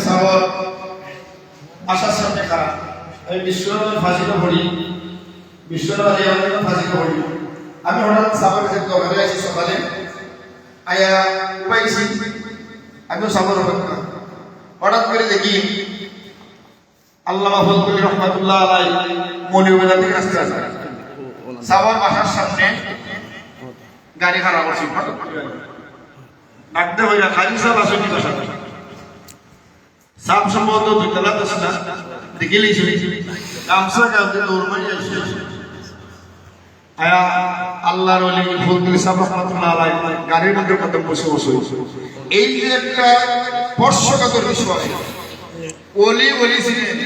সাবর আশার সামনে খারাপ আমি বিশ্বনাথ ফাঁসিতে পড়ি বিশ্বনাথ ফাঁসিতে পড়ি আমি হঠাৎ সাবর ক্ষেত্রে দোকানে আছি সকালে আয়া পাইছি আমিও সাবর হঠাৎ করে দেখি আল্লামা ফজলুল রহমাতুল্লাহ আলাই মৌলভীবাজার থেকে রাস্তা আছে সাবর বাসার সামনে গাড়ি খারাপ করছি ডাকতে হইয়া খালি সাহেব আসেনি বাসা সাপ সম্ভবত দুইতলা দশটা দেখে লিয়েছি গামছা গামছে দৌড়মাই আসছে আয়া আল্লাহর ওলি ফজলুল সাহেব রহমাতুল্লাহ আলাই গাড়ির মধ্যে কত বসে বসে এই যে একটা স্পর্শকাতর বিষয় ওলি ওলি ছিলেন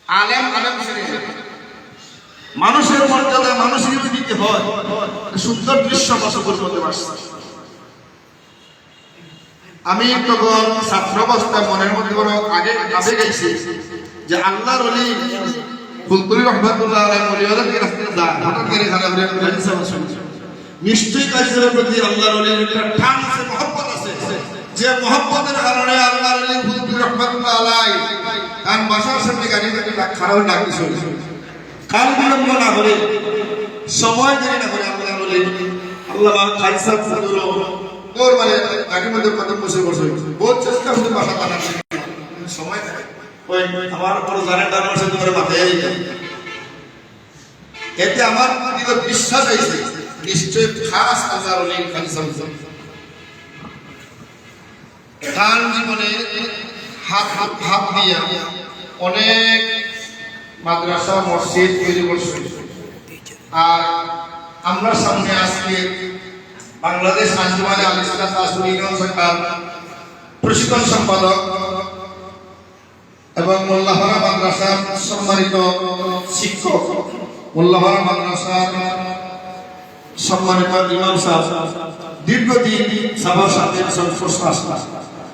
আলেম আলেম ছিলেন মানুষের মর্যাদা মানুষের দিতে হয় সুন্দর দৃশ্য বসবাস করতে পারছে আমি তখন ছাত্র অবস্থায় মনের মধ্যে বড় আগে কাছে গেছি যে আল্লাহর ওলি ফজলুল রহমাতুল্লাহ আলাইহি মৌলভীবাজার থেকে রাস্তায় যান হঠাৎ করে খারাপ হয়ে গাড়ি চালানো শুনছি নিশ্চয়ই কাজের প্রতি আল্লাহর ওলির একটা টান আছে মহব্বত আছে যে মহব্বতের কারণে আল্লাহর ওলি ফজলুল রহমাতুল্লাহ আলাইহি কান বাসার সামনে গাড়ি থেকে খারাপ ডাকতে শুনছি কাল বিলম্ব না করে সময় দেরি না করে আল্লাহর ওলি আল্লামা খালিদ সাহেব ফজলুল তোর মানে গাড়ির মধ্যে কত বসে বসে বহুত চেষ্টা করতে বাসা বানার সময় নেই ওই আমার বড় জানেন তার মাসে তোমার মাথায় এতে আমার দৃঢ় বিশ্বাস হয়েছে নিশ্চয় খাস আল্লাহর ওলি খালিদ সাহেব তার জীবনে হাত দিয়া অনেক মাদ্রাসা মসজিদ তৈরি করছে আর আমরা সামনে আজকে বাংলাদেশ আঞ্জুমানে আল ইসলাম তাসুল সরকার প্রশিক্ষণ সম্পাদক এবং মোল্লাহরা মাদ্রাসার সম্মানিত শিক্ষক মোল্লাহরা মাদ্রাসার সম্মানিত ইমাম সাহেব দীর্ঘদিন সবার সাথে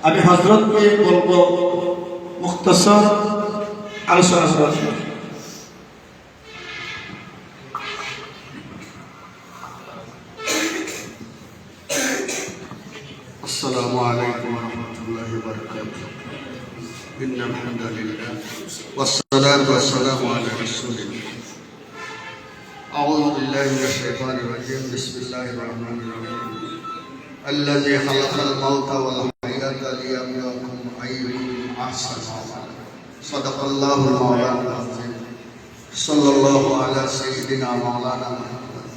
আমি হযরতকে বলবো মুখতাসার আলোচনা করার জন্য السلام عليكم ورحمة الله وبركاته إن الحمد لله والصلاة والسلام على رسول الله أعوذ بالله من الشيطان الرجيم بسم الله الرحمن الرحيم الذي خلق الموت والحياة ليبلوكم أيكم أحسن عملا صدق الله المولانا العظيم صلى الله على سيدنا مولانا محمد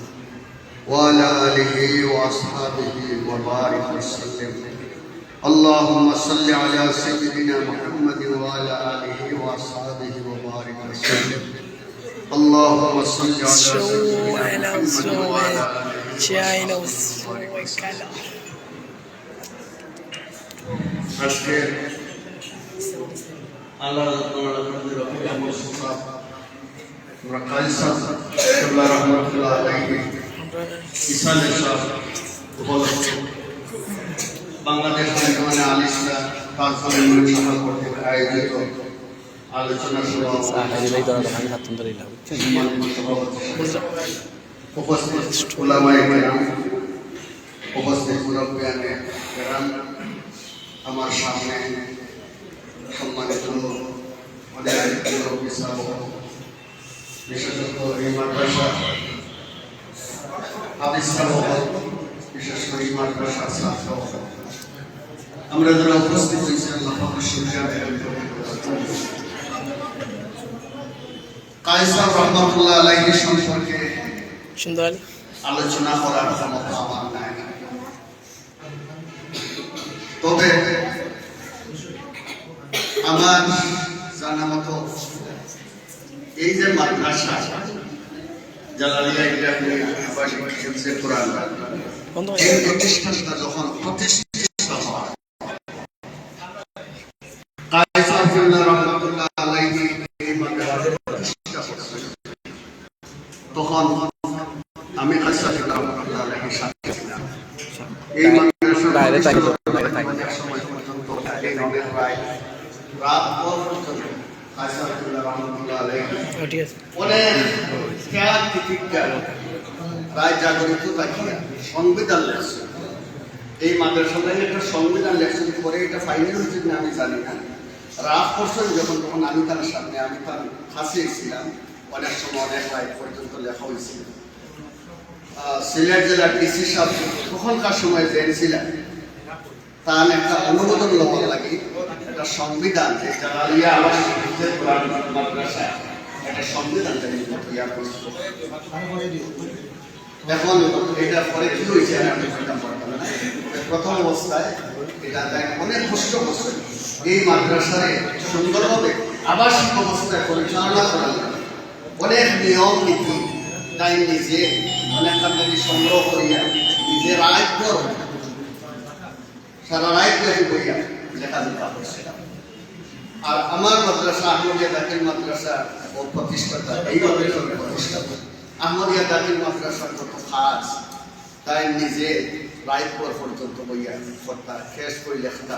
وعلى آله وأصحابه وبارك وسلم اللهم صل على سيدنا محمد وعلى آله وأصحابه وبارك وسلم اللهم صل على سيدنا محمد وعلى آله وسلم আজকে আল্লাহ কাজী সাহেব রহমতুল্লাহ আলাইহি ইসালে সাহেব উপলক্ষে বাংলাদেশ আঞ্জুমানে আল ইসলাম তাসুল সভা কর্তৃক আয়োজিত আলোচনা সভা উপস্থিত উলামায়ে কেরাম উপস্থিত মুরব্বিয়ানে কেরাম আমার সামনে সম্মানিত অনেক মুরব্বি সাহেব বিশেষত এই মাদ্রাসা হাফিজ সাহেব বিশেষ করে এই মাদ্রাসার ছাত্র আমরা যারা উপস্থিত হয়েছি আল্লাহ পাকের শুকরিয়া আদায় করি কাজী সাহেব রহমাতুল্লাহ আলাইহি সম্পর্কে সুন্দর আলোচনা করার ক্ষমতা আমার নাই তবে আমার জানা মতো এই যে মাদ্রাসা জালালিয়া ইন্টারন্যাশনাল আবাসিক হিফজে কোরআন এই প্রতিষ্ঠানটা যখন প্রতিষ্ঠিত হয় কাজী সাহেব রহমাতুল্লাহ আলাইহি এই মাদ্রাসা প্রতিষ্ঠা করেছেন তখন আমি কাজী সাহেব রহমাতুল্লাহ আলাইহির সাথে ছিলাম এই মাদ্রাসা বাইরে থেকে সময় পর্যন্ত এই নবের রায় রাত পর্যন্ত কাজী সাহেব রহমাতুল্লাহ আলাইহি অনেক ত্যাগ তিতিক্ষা রায় জাগরিত থাকিয়া সংবিধান লেখছে এই মাদ্রাসাটা একটা সংবিধান লেখছেন, পরে এটা ফাইনাল হয়েছে না আমি জানি না। রাফ করছেন যখন, তখন আমি তার সামনে, আমি তার কাছে ছিলাম, অনেক সময় অনেক রাত পর্যন্ত লেখা হয়েছিল। সিলেট জেলার ডিসি সাহেব তখনকার সময় জেন ছিলেন, তার একটা অনুমোদন লওয়ার লাগে একটা সংবিধান, যে জালালিয়া আবাসিক মাদ্রাসা একটা সংবিধান তৈরি করছে। এখন এটা পরে কি হয়েছে আমি বলতাম পারতাম না। প্রথম অবস্থায় এটা অনেক কষ্ট করছে এই মাদ্রাসায় সুন্দরভাবে আবাসিক অবস্থায় পরিচালনা করা, অনেক নিয়ম নীতি তাই নিজে অনেক কান্দানি সংগ্রহ করিয়া নিজের আয়ত্ত সারা রায়ত্ত করিয়া লেখালেখা করছে। আর আমার মাদ্রাসা আহমদিয়া দাখিল মাদ্রাসা ও প্রতিষ্ঠাতা, এই মাদ্রাসার প্রতিষ্ঠাতা আহমদিয়া দাখিল মাদ্রাসার যত কাজ তাই নিজে রায়পুর পর্যন্ত বইয়া করতা, শেষ করে লেখতা,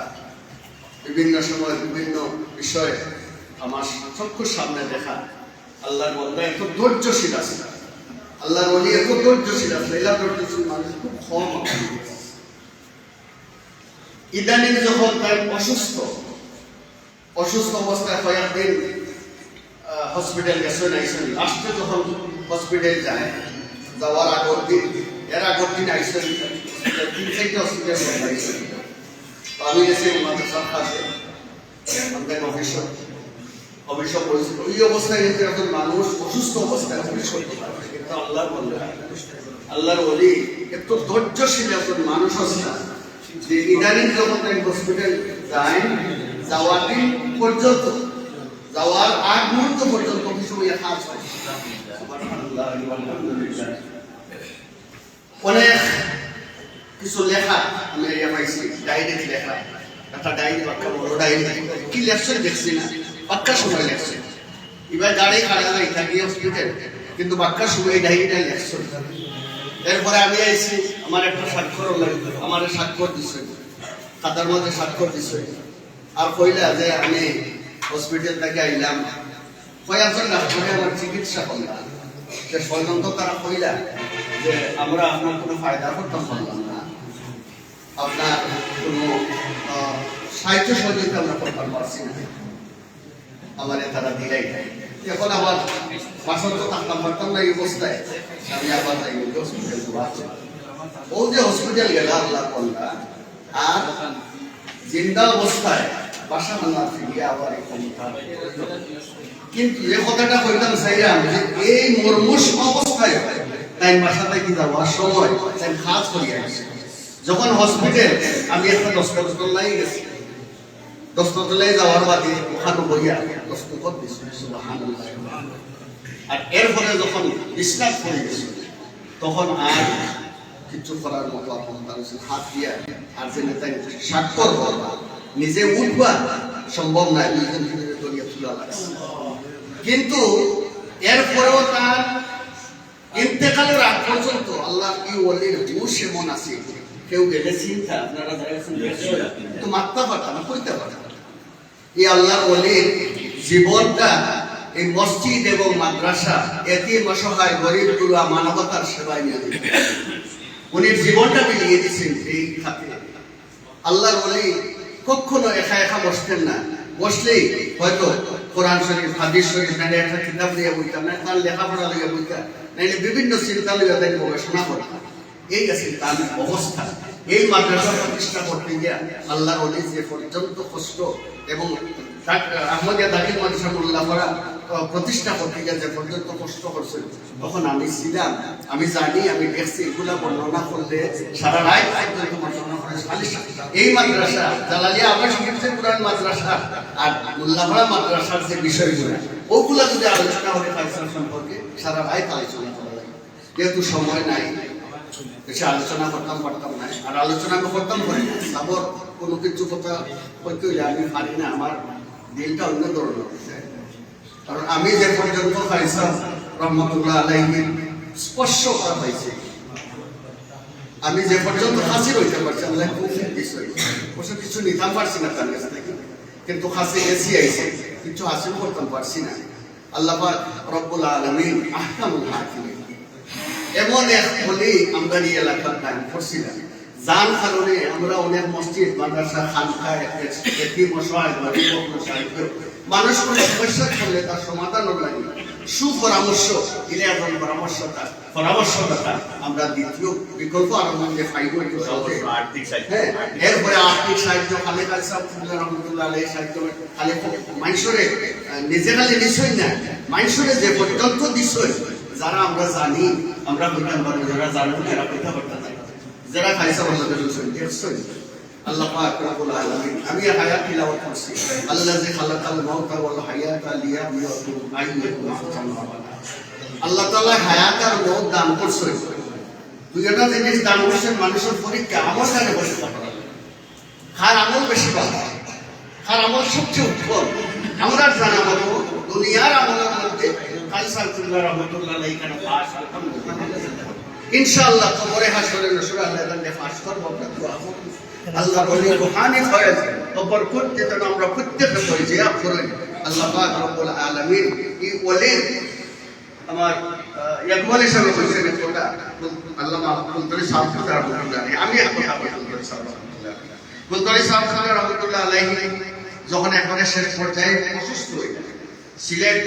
বিভিন্ন সময় বিভিন্ন বিষয়ে আমার চক্ষুর সামনে দেখা। আল্লাহর বন্দা এত ধৈর্যশীল আছে, আল্লাহর ওলি এত ধৈর্যশীল আছে, এলা ধৈর্যশীল মানুষ খুব কম। ইদানিং যখন তাই অসুস্থ অবস্থায় কয়েকদিন হসপিটাল গেছেন, আইসেন, লাস্টে যখন হসপিটাল যায়, যাওয়ার আগের দিন, এর আগের দিন আইসেন, 3-4টা হসপিটাল আইসেন। আমি গেছি মাদ্রাসার কাছে, আমাদের অভিষেক করেছিল। ওই অবস্থায় কিন্তু একজন মানুষ অসুস্থ অবস্থায় অভিষেক করতে পারে, কিন্তু আল্লাহর ওলি এত ধৈর্যশীল একজন মানুষ আছে যে ইদানিং যখন হসপিটাল যায়, যাওয়ার দিন পর্যন্ত, যাওয়ার আগ মুহূর্ত পর্যন্ত কিছু কাজ হয়। অনেক কিছু লেখা আমি পাইছি, ডায়েরি লেখা, একটা ডায়েরি, বাক্কা বড় ডায়েরি, কি লেখছেন দেখছি না, বাক্কার সময় লেখছে। এবার গাড়ি খাড়া যায় থাকি হসপিটাল, কিন্তু বাক্কার সময় এই ডায়েরিটা লেখছে। এরপরে আমি আইছি, আমার একটা স্বাক্ষর লাগবে, আমার স্বাক্ষর দিচ্ছে, খাতার মধ্যে স্বাক্ষর দিচ্ছে। আর কইলা যে আমি হসপিটাল থেকে আইলাম, কয়েকজন ডাক্তারে আমার চিকিৎসা করলাম, শেষ পর্যন্ত তারা কইলা যে আমরা আপনার কোনো ফায়দা করতাম পারলাম না, আপনার কোনো সাহিত্য সহযোগিতা আমরা করতে পারছি না, আমার তারা দিলাই। এখন আবার বাসন্ত থাকতাম পারতাম না এই অবস্থায়, আমি আবার তাই হসপিটাল যাচ্ছি। ও যে হসপিটাল গেল আল্লাহ করলা, আর জিন্দা অবস্থায় বাসা বাংলা ফিরিয়ে আবার কিন্তু যে কথাটা কইতাম চাইলাম যে এই মর্মুষ অবস্থায় তাই বাসা থেকে যাওয়ার সময় তাই কাজ করিয়া গেছে। যখন হসপিটাল আমি একটা দস্তলাই গেছি, দস্তলাই যাওয়ার বাদে ওখানে বইয়া দস্তখত দিছি, সুবহানাল্লাহ। আর এরপরে যখন বিশ্রাম করে গেছি, তখন আর কিছু করার মতো আপনার হাত দিয়া আর যে নেতাই স্বাক্ষর করবা, নিজে উঠবা সম্ভব নয়, তোলা লাগছে। কিন্তু এরপরেও তার ইন্তেকালের আগ পর্যন্ত আল্লাহ কি ওলির হুশ এমন আছে, কেউ গেলে চিন্তা আপনারা তো মারতে পারতাম না, করতে পারতাম। এই আল্লাহর ওলির জীবনটা এই মসজিদ এবং মাদ্রাসা, এতিম অসহায় গরিব দুর্গা মানবতার সেবায় নিয়ে দিতে উনি জীবনটা বিলিয়ে দিচ্ছেন এই খাতে। আল্লাহর ওলি কখনো একা একা বসতেন না, বসলেই হয়তো কোরআন শরীফ, হাদিস শরীফ, নাইলে একটা কিতাব লিয়ে বইতাম, না তার লেখাপড়া লিয়ে বইতাম, নাইলে বিভিন্ন চিন্তা লিয়ে তাই গবেষণা করতাম। এই আছে তার অবস্থা। এই মাদ্রাসা প্রতিষ্ঠা করতে গিয়া আল্লাহর ওলি যে পর্যন্ত কষ্ট, এবং আহমদিয়া দাখিল মাদ্রাসা মোল্লা করা প্রতিষ্ঠা করতে গিয়ে যে পর্যন্ত কষ্ট করছেন, তখন আমি ছিলাম, আমি জানি, আমি দেখছি। এগুলা বর্ণনা করলে সারা রাত পর্যন্ত বর্ণনা করে। এই মাদ্রাসা জালালিয়া আবাসিক কোরআন মাদ্রাসা আর মোল্লাপাড়া মাদ্রাসার যে বিষয়গুলো, ওগুলা যদি আলোচনা করে ফাইসাল সম্পর্কে সারা রাত আলোচনা করা লাগে। যেহেতু সময় নাই, বেশি আলোচনা করতাম পারতাম না, আর আলোচনা করতাম পারি না। তারপর কোনো কিছু কথা হইতে হইলে আমি পারি না, আমার দিলটা অন্য ধরনের। কারণ আমি যে পর্যন্ত ফাইসাল রহমতুল্লাহ আলাইহি স্পর্শ করা পাইছি, আমি যে পর্যন্ত হাসির হইতে পারছি, আল্লাহ খুব বিষয় অবশ্য কিছু নিতাম পারছি না তার কাছ থেকে, কিন্তু হাসি এসি আইছে, কিছু হাসিল করতাম পারছি না। আল্লাহ পাক রব্বুল আলামিন আহকামুল হাকিমিন এমন এক বলি আমরা এই এলাকার দান করছিলাম, যার কারণে আমরা অনেক মসজিদ মাদ্রাসা খানকায় একটি মশাই মানুষ কোনো সমস্যা করলে তার সমাধানও লাগে সুপরামর্শ দিলে এখন পরামর্শদাতা আমরা দ্বিতীয় বিকল্প আরো মধ্যে পাইব একটু সহজে আর্থিক সাহায্য। হ্যাঁ এরপরে আর্থিক সাহায্য খালে রহমতুল্লাহ আলাই সাহায্য খালে মানুষরে নিজে খালি নিশ্চয় না মানুষরে যে পর্যন্ত দিছই যারা আমরা জানি আমরা বলতাম পারবো যারা জানো এরা কথা বলতে পারি যারা খাইসা বলতে দেখছই আল্লাহ পাক রব্বুল আলামিন আমি হায়াত তিলাওয়াত করছি আল্লাযী খালাকাল মাউতা ওয়াল হায়াতা লিয়াবলুয়াকুম আইয়ুকুম আহসানু আমালা আল্লাহ তাআলা হায়াত আর মওত দান করছেন দুইটা জিনিস দান করছেন মানুষের পরীক্ষা আমল কানে বসে থাকে খার আমল বেশি ভালো খার আমল সবচেয়ে উত্তম আমরা জানা মতো দুনিয়ার আমলের মধ্যে কালসালতুল্লাহ রহমাতুল্লাহ আলাইহি কানা পাস আলহামদুলিল্লাহ ইনশাআল্লাহ কবরে হাসরের নসরা আল্লাহ তাআলা পাস করব আমরা দোয়া করব আল্লাহ বলি রুহানি ফয়েজ কবর করতে তো আমরা প্রত্যেকটা করি যে আপ করি আল্লাহ পাক রব্বুল আলামিন এই ওলে আমার ইয়াকবাল হিসাবে বলছেন কোটা আল্লাহ মাহফুজুল সাহেব রহমাতুল্লাহ আলাইহি আমি এক কথা বলতে সাহেব রহমাতুল্লাহ বুলতরি সাহেব রহমাতুল্লাহ আলাইহি যখন একবারে শেষ পর্যায়ে অসুস্থ হয়ে গেলেন সিলেট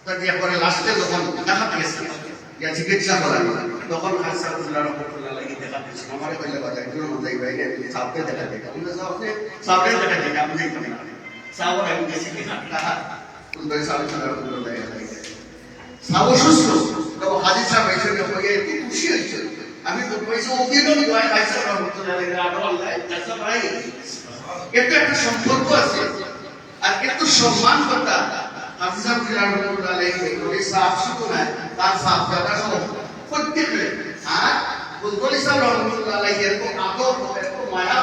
তার একবারে লাস্টে যখন দেখা পেয়েছেন ইয়া চিকিৎসা করার তখন হাসানুল্লাহ রহমাতুল্লাহ আলাইহি দেখা পেয়েছেন আমার কইলে বাজার কোন মজাই বাইরে সাথে দেখা দেখে আমরা আপনি সাথে দেখা দেখে আপনি দেখেন না সাহেব আমি গেছি দেখা বুলতরি সাহেব রহমাতুল্লাহ আলাইহি সাহেব অসুস্থ তো হাজির সাহেব এসে হয়ে খুশি হয়েছে আমি তো কইছি ওদিনও দোয়া খাইছে রহমাতুল্লাহ আলাইহি আল্লাহ কাছে ভাই এটা একটা সম্পর্ক আছে আর একটু সম্মান কথা হাফিজা রহমাতুল্লাহ আলাইহি ওই সাহেব শুধু না তার সাহেব দাদা সহ প্রত্যেককে আর বুলবুল ইসলাম রহমাতুল্লাহ আলাইহি এরকম আদর এরকম মায়া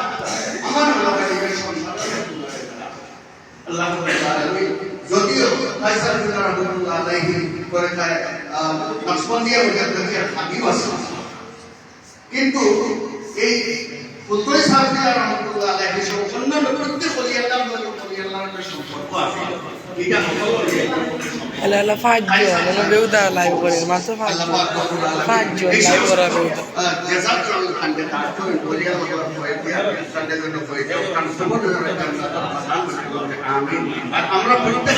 আমার মনে হয় এই সম্মান আল্লাহ তাআলা যদিও হাফিজা রহমাতুল্লাহ আলাইহি করে যায় মাসবন্দিয়া ওদের হাদিস আছে কিন্তু এই বুলবুল সাহেব রহমাতুল্লাহ আলাইহি সহ অন্যান্য প্রত্যেক ওলি আল্লাহর সম্পর্ক আছে এটা হলো Ala faggio, non ho bevuto live con il mazzo faggio. Faggio, live con la bevuta. আমরা প্রত্যেক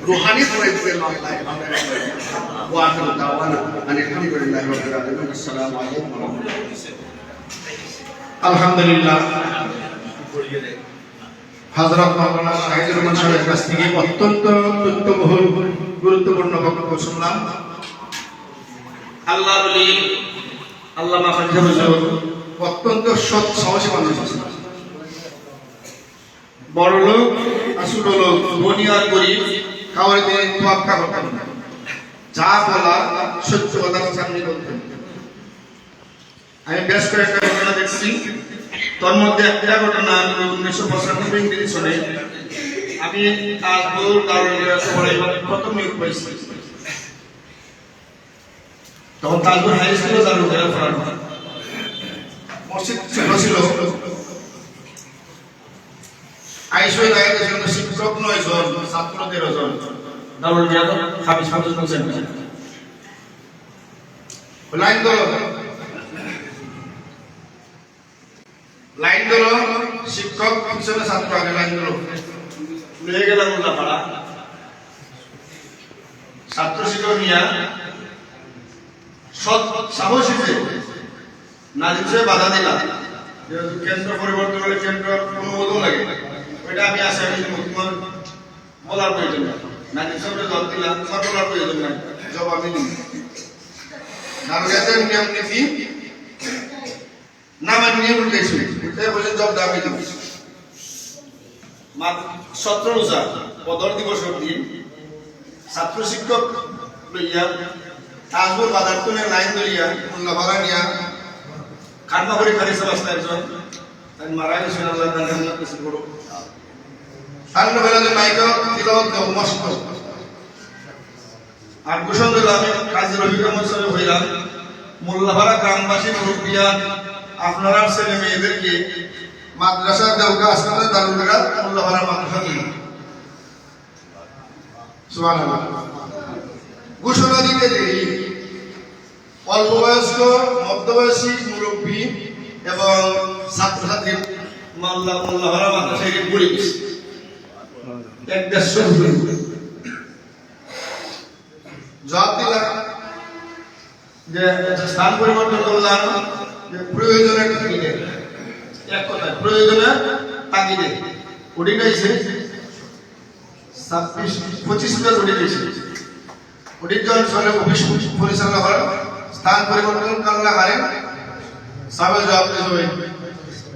রুহানি পরিচয় ওয়াহিদ দাওয়ানা আলহামদুলিল্লাহ রাব্বিল আলামিন আসসালামু আলাইকুম ওয়া রাহমাতুল্লাহ আলহামদুলিল্লাহ হযরত মাওলানা শাহিদুর রহমান সাহেবের কাছ থেকে অত্যন্ত তথ্যবহুল গুরুত্বপূর্ণ বক্তব্য শুনলাম। আল্লাহর ওলি আল্লামা খানজাহ হুজুর অত্যন্ত সৎ সাহসী মানুষ ছিলেন। বড় লোক আসল লোক দুনিয়ার গরিব কাউরে দিয়ে তোয়াক্কা করতেন না, যা বলা সত্য কথা সামনে বলতেন। আমি বেশ কয়েকটা ঘটনা দেখছি, তোর মধ্যে একটা ঘটনা 1995 সনে আমি তাজপুর প্রথম নিয়োগ পাইছি। তখন তাজপুর হাই স্কুলে পড়ানো মসজিদ ছিল আইসই গাইদের জন্য শিক্ষক 9 জন, ছাত্র 13 জন, দারুল জিয়াদ হাফিজ ফাজল হোসেন। লাইন ধরো শিক্ষক পিছনে ছাত্র আগে লাইন ধরো নিয়ে গেলাম উল্লাপাড়া ছাত্র শিক্ষক নিয়ে সৎ সাহসী যে নাজিম সাহেব বাধা দিলাম কেন্দ্র পরিবর্তন হলে কেন্দ্র অনুমোদন লাগে ওইটা আমি আশা করি তোমার বলার প্রয়োজন নেই। নাজিম সাহেবকে জবাব দিলাম তোমার বলার প্রয়োজন নাই, জবাব আমি দিই নারুয়াতের নিয়ম নীতি না মানে নিয়ে উল্টে শুনি বলে জব দাবি দিব 17 পদর দিবসের দিন ছাত্র শিক্ষক লইয়া তাজপুর বাজার তুলে লাইন ধরিয়া উল্লাপাড়া নিয়া কান্না করে খারিসা বাস্তা একজন তাই মারা গেছিল আল্লাহ তাআলা কিছু বড় সান্ন বেলাতে মাইক দিল তো মস্ত আর ঘোষণা দিল আমি কাজী রফিক আহমদ সাহেব হইলাম মোল্লাপাড়া গ্রামবাসী মুরব্বিয়া আপনারা ছেলে মেয়েদেরকে মাদ্রাসা দেওগা আসলে দারুলগা মোল্লাপাড়া মাদ্রাসা দিল। সুবহানাল্লাহ। ঘোষণা দিতে দেরি অল্প বয়স্ক, মধ্যবয়সী, মুরব্বী এবং ছাত্রছাত্রীর মোল্লাহরা মাদ্রাসায় পড়ে গেছে 150 জবাব দিলাম যে স্থান পরিবর্তন করলাম যে প্রয়োজনের তাগিদে, এক কথায় প্রয়োজনের তাগিদে অডিট আইছে 25 জন অডিট আইছে। অডিট জন সরে অফিস পরিচালনা করেন, স্থান পরিবর্তন করলে হারেন সাবেক জবাব দিতে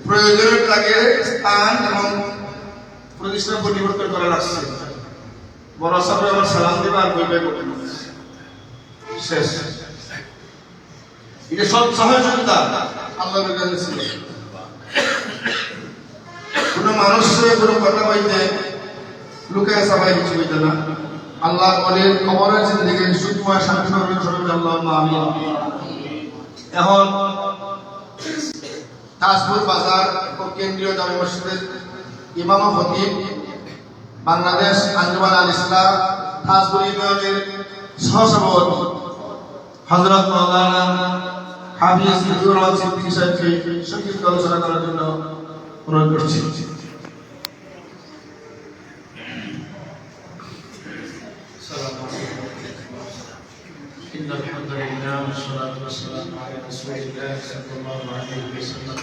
প্রয়োজনের তাগিদে স্থান এবং প্রতিষ্ঠান পরিবর্তন করা লাগছে। বড় সাহেব আবার সালাম দিবা আর বই বই করতে শেষ। এটা সব সহযোগিতা আল্লাহর কাছে ছিল। কোন মানুষ কোনো কথা বলতে লুকায় সবাই কিছু বলতে না। আল্লাহ বলেন কবরের জিন্দেগি সুখময় শান্তি করবেন সবাই আল্লাহুম্মা আমিন। এখন তাজপুর বাজার ও কেন্দ্রীয় জামে মসজিদের ইমাম ও খতিব, বাংলাদেশ আঞ্জুমান আল ইসলাম তাজপুর ইউনিয়নের সহসভাপতি হযরত মাওলানা হাফিজ মুজিবুর রহমান সিদ্দিকী সাহেবকে সংক্ষিপ্ত আলোচনা করার জন্য অনুরোধ করছি। إن الحمد لله والصلاة والسلام على رسول الله صلى الله عليه وسلم.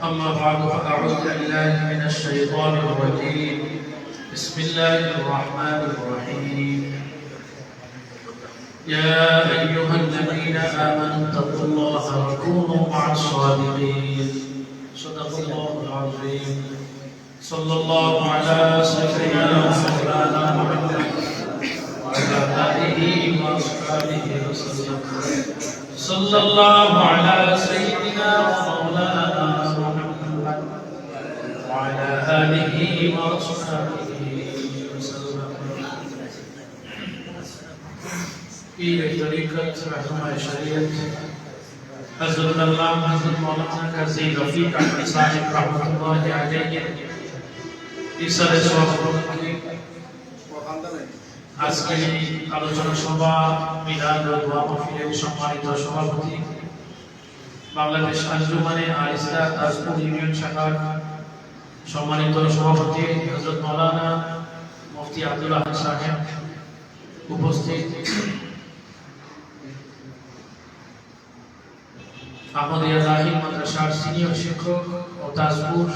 أما بعد فأعوذ بالله من الشيطان الرجيم. بسم الله الرحمن الرحيم. يا أيها الذين آمنوا اتقوا الله وكونوا مع الصادقين. صدق الله العظيم. صلى الله على سيدنا ومولانا محمد وعلى آله وأصحابه وسلم. صلى الله على سيدنا ومولانا محمد وعلى آله وأصحابه وسلم. پیر طریقت رہنما شریعت حضرت علامہ حضرت مولانا قاضی رفیق احمد صاحب رحمۃ اللہ علیہ ইসারে সভাপতি আজকে আলোচনা সভা মিলাদ ও দোয়া মাহফিলের সম্মানিত সভাপতি বাংলাদেশ আঞ্জুমানে আল ইসলাম তাজপুর ইউনিয়ন শাখার সম্মানিত সভাপতি হযরত মাওলানা মুফতি আব্দুল আহাদ সাহেব উপস্থিত আহমদিয়া দাখিল মাদ্রাসার সিনিয়র শিক্ষক ও তাজপুর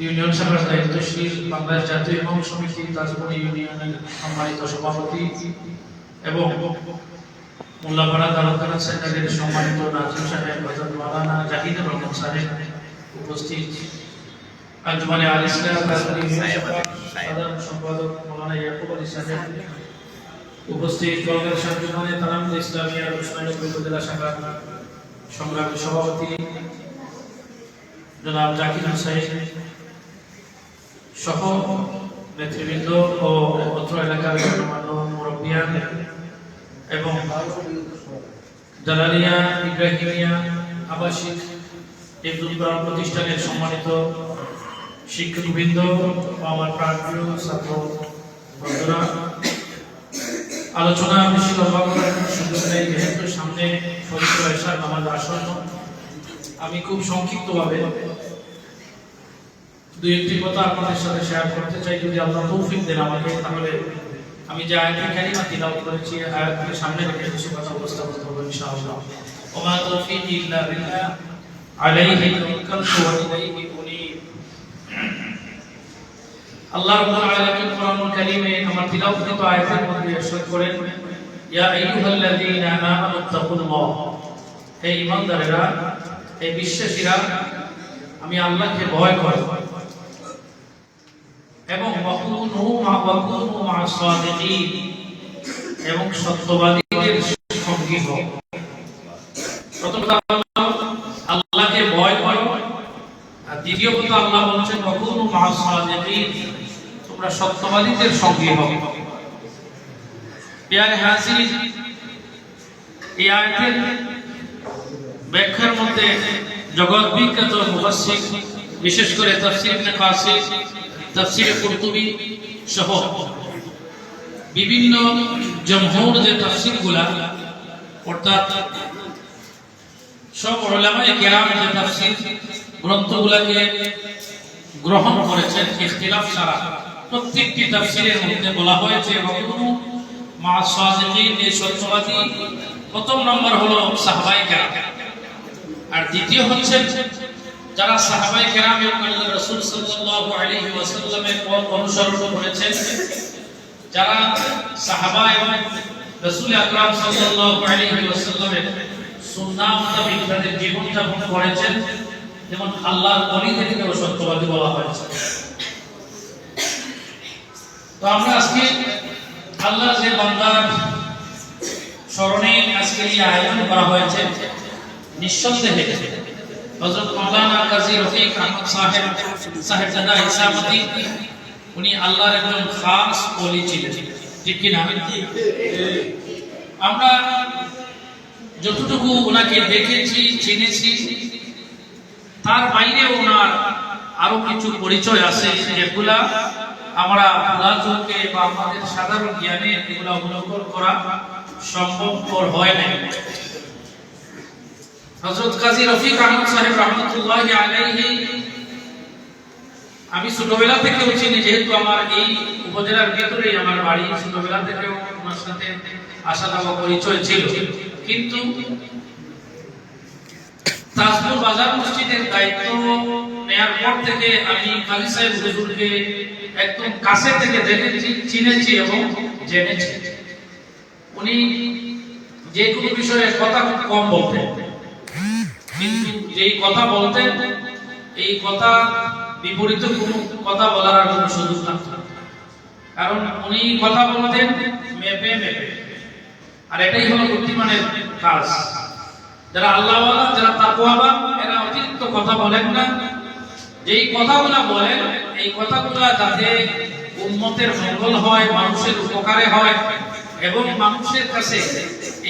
ইউনিয়ন শাখার দায়িত্বশীল বাংলাদেশ জাতীয় ইমাম সমিতি তাজপুর ইউনিয়নের সম্মানিত সভাপতি এবং মোল্লাপাড়া তালুকদার সেন্টারের সম্মানিত নাজিম সাহেব হযরত মাওলানা জাহিদুর রহমান সাহেব উপস্থিত আঞ্জুমানে আল ইসলাম তাজপুর ইউনিয়ন শাখার সাধারণ সম্পাদক মাওলানা ইয়াকুব আলী সাহেব উপস্থিত বাংলাদেশ আঞ্জুমানে তালামুল ইসলামিয়া উসমানীয় উপজেলা শাখার সংগ্রামী সভাপতি জনাব জাকির হোসেন সহ নেতৃবৃন্দ ও অত্র এলাকার গণ্যমান্য মুরব্বিয়ান এবং জালালিয়া ইব্রাহিমিয়া আবাসিক ইবনুল কোরআন প্রতিষ্ঠানের সম্মানিত শিক্ষকবৃন্দ ও আমার প্রাণপ্রিয় ছাত্র বন্ধুরা, আলোচনা বেশি লম্বা করার কোনো সুযোগ নেই যেহেতু সামনে পবিত্র এশার নামাজ আসন্ন। আমি খুব সংক্ষিপ্তভাবে দুই একটি কথা আপনাদের সাথে শেয়ার করতে চাই, যদি আল্লাহ তৌফিক দেন আমাকে। তাহলে আমি যে আয়াতুল কারিমা তিলাওয়াত করেছি আয়াতকে সামনে রেখে কিছু কথা উপস্থাপন করব ইনশাআল্লাহ। ওমা তৌফিকি ইল্লা বিল্লাহ আলাইহি তাওয়াক্কালতু ওয়া ইলাইহি উনীব। আল্লাহ রাব্বুল আলামিন কোরআনুল কারীমে আমার তিলাওয়াতকৃত আয়াতের মধ্যে ইরশাদ করেন, ইয়া আইয়ুহাল্লাযীনা আমানু তাকুল্লাহ, হে ঈমানদারেরা, হে বিশ্বাসীরা, আমি আল্লাহকে ভয় করো এবং এবং সত্যবাদীদের সঙ্গী হও। প্রথম কথা আল্লাহকে ভয় করো, আর দ্বিতীয় কথা আল্লাহ বলছেন ওয়াকুনু মা'আস সাদিকিন, তোমরা সত্যবাদীদের সঙ্গী হও। প্রিয় হাজির, এই আয়াতের ব্যাখ্যার মধ্যে জগৎ বিখ্যাত মুফাসসির, বিশেষ করে তাফসীর ইবনে কাসির, তাফসীর কুরতুবী সহ বিভিন্ন জমহুর যে তাফসীরগুলা অর্থাৎ সব উলামায়ে কেরাম যে তাফসীর গ্রন্থগুলোকে গ্রহণ করেছেন ইখতিলাফ ছাড়া প্রত্যেকটি তাফসীরের মধ্যে বলা হয়েছে মা সাদিকিন এই সত্যবাদী প্রথম নম্বর হলো সাহাবায়ে কেরাম, আর দ্বিতীয় হচ্ছে যারা সাহাবায়ে কেরাম এবং আল্লাহর রাসূল সাল্লাল্লাহু আলাইহি ওয়াসাল্লামের পথ অনুসরণ করেছেন, যারা সাহাবা এবং রাসূল আকরাম সাল্লাল্লাহু আলাইহি ওয়াসাল্লামের সুন্নাহ মোতাবেক তাদের জীবন যাপন করেছেন, যেমন আল্লাহর ওলিদেরকেও সত্যবাদী বলা হয়েছে। তো আমরা আজকে আল্লাহর যে বান্দার স্মরণে আজকে এই আয়োজন করা হয়েছে, নিঃসন্দেহে হযরত মাওলানা কাজী রফিক আহমদ সাহেবজাদা ইসামতি উনি আল্লাহর একজন খাস ওলি ছিলেন, ঠিক কি না? আমরা যতটুকু ওনাকে দেখেছি চিনেছি, তার বাইরে ওনার আরো কিছু পরিচয় আছে যেগুলা আমরা পুরাতনকে বা আমাদের সাধারণ জ্ঞানে এগুলো অবলম্বন করা সম্ভবপর হয় না। হযরত কাজী রফিক আহমদ সাহেব রাহমাতুল্লাহি আলাইহি আমি ছোটবেলা থেকে চিনি, যেহেতু আমার এই উপজেলার ভিতরেই আমার বাড়ি, ছোটবেলা থেকে ওনার সাথে আসা যাওয়া পরিচয় ছিল। কিন্তু তাজপুর বাজার মসজিদের দায়িত্ব নেয়ার পর থেকে আমি কাজী সাহেব হুজুরকে একদম কাছে থেকে দেখেছি, চিনেছি এবং জেনেছি। উনি যে কোনো বিষয়ে কথা কম বলতেন, কিন্তু যেই কথা বলতেন এই কথা বিপরীত কোনো কথা বলার আর কোনো সুযোগ থাকত না, কারণ উনি কথা বলতেন মেপে মেপে। আর এটাই হলো বুদ্ধিমানের কাজ। যারা আল্লাহওয়ালা, যারা তাকওয়াবান, এরা অতিরিক্ত কথা বলেন না। যেই কথাগুলা বলেন এই কথাগুলা যাতে উম্মতের মঙ্গল হয়, মানুষের উপকারে হয় এবং মানুষের কাছে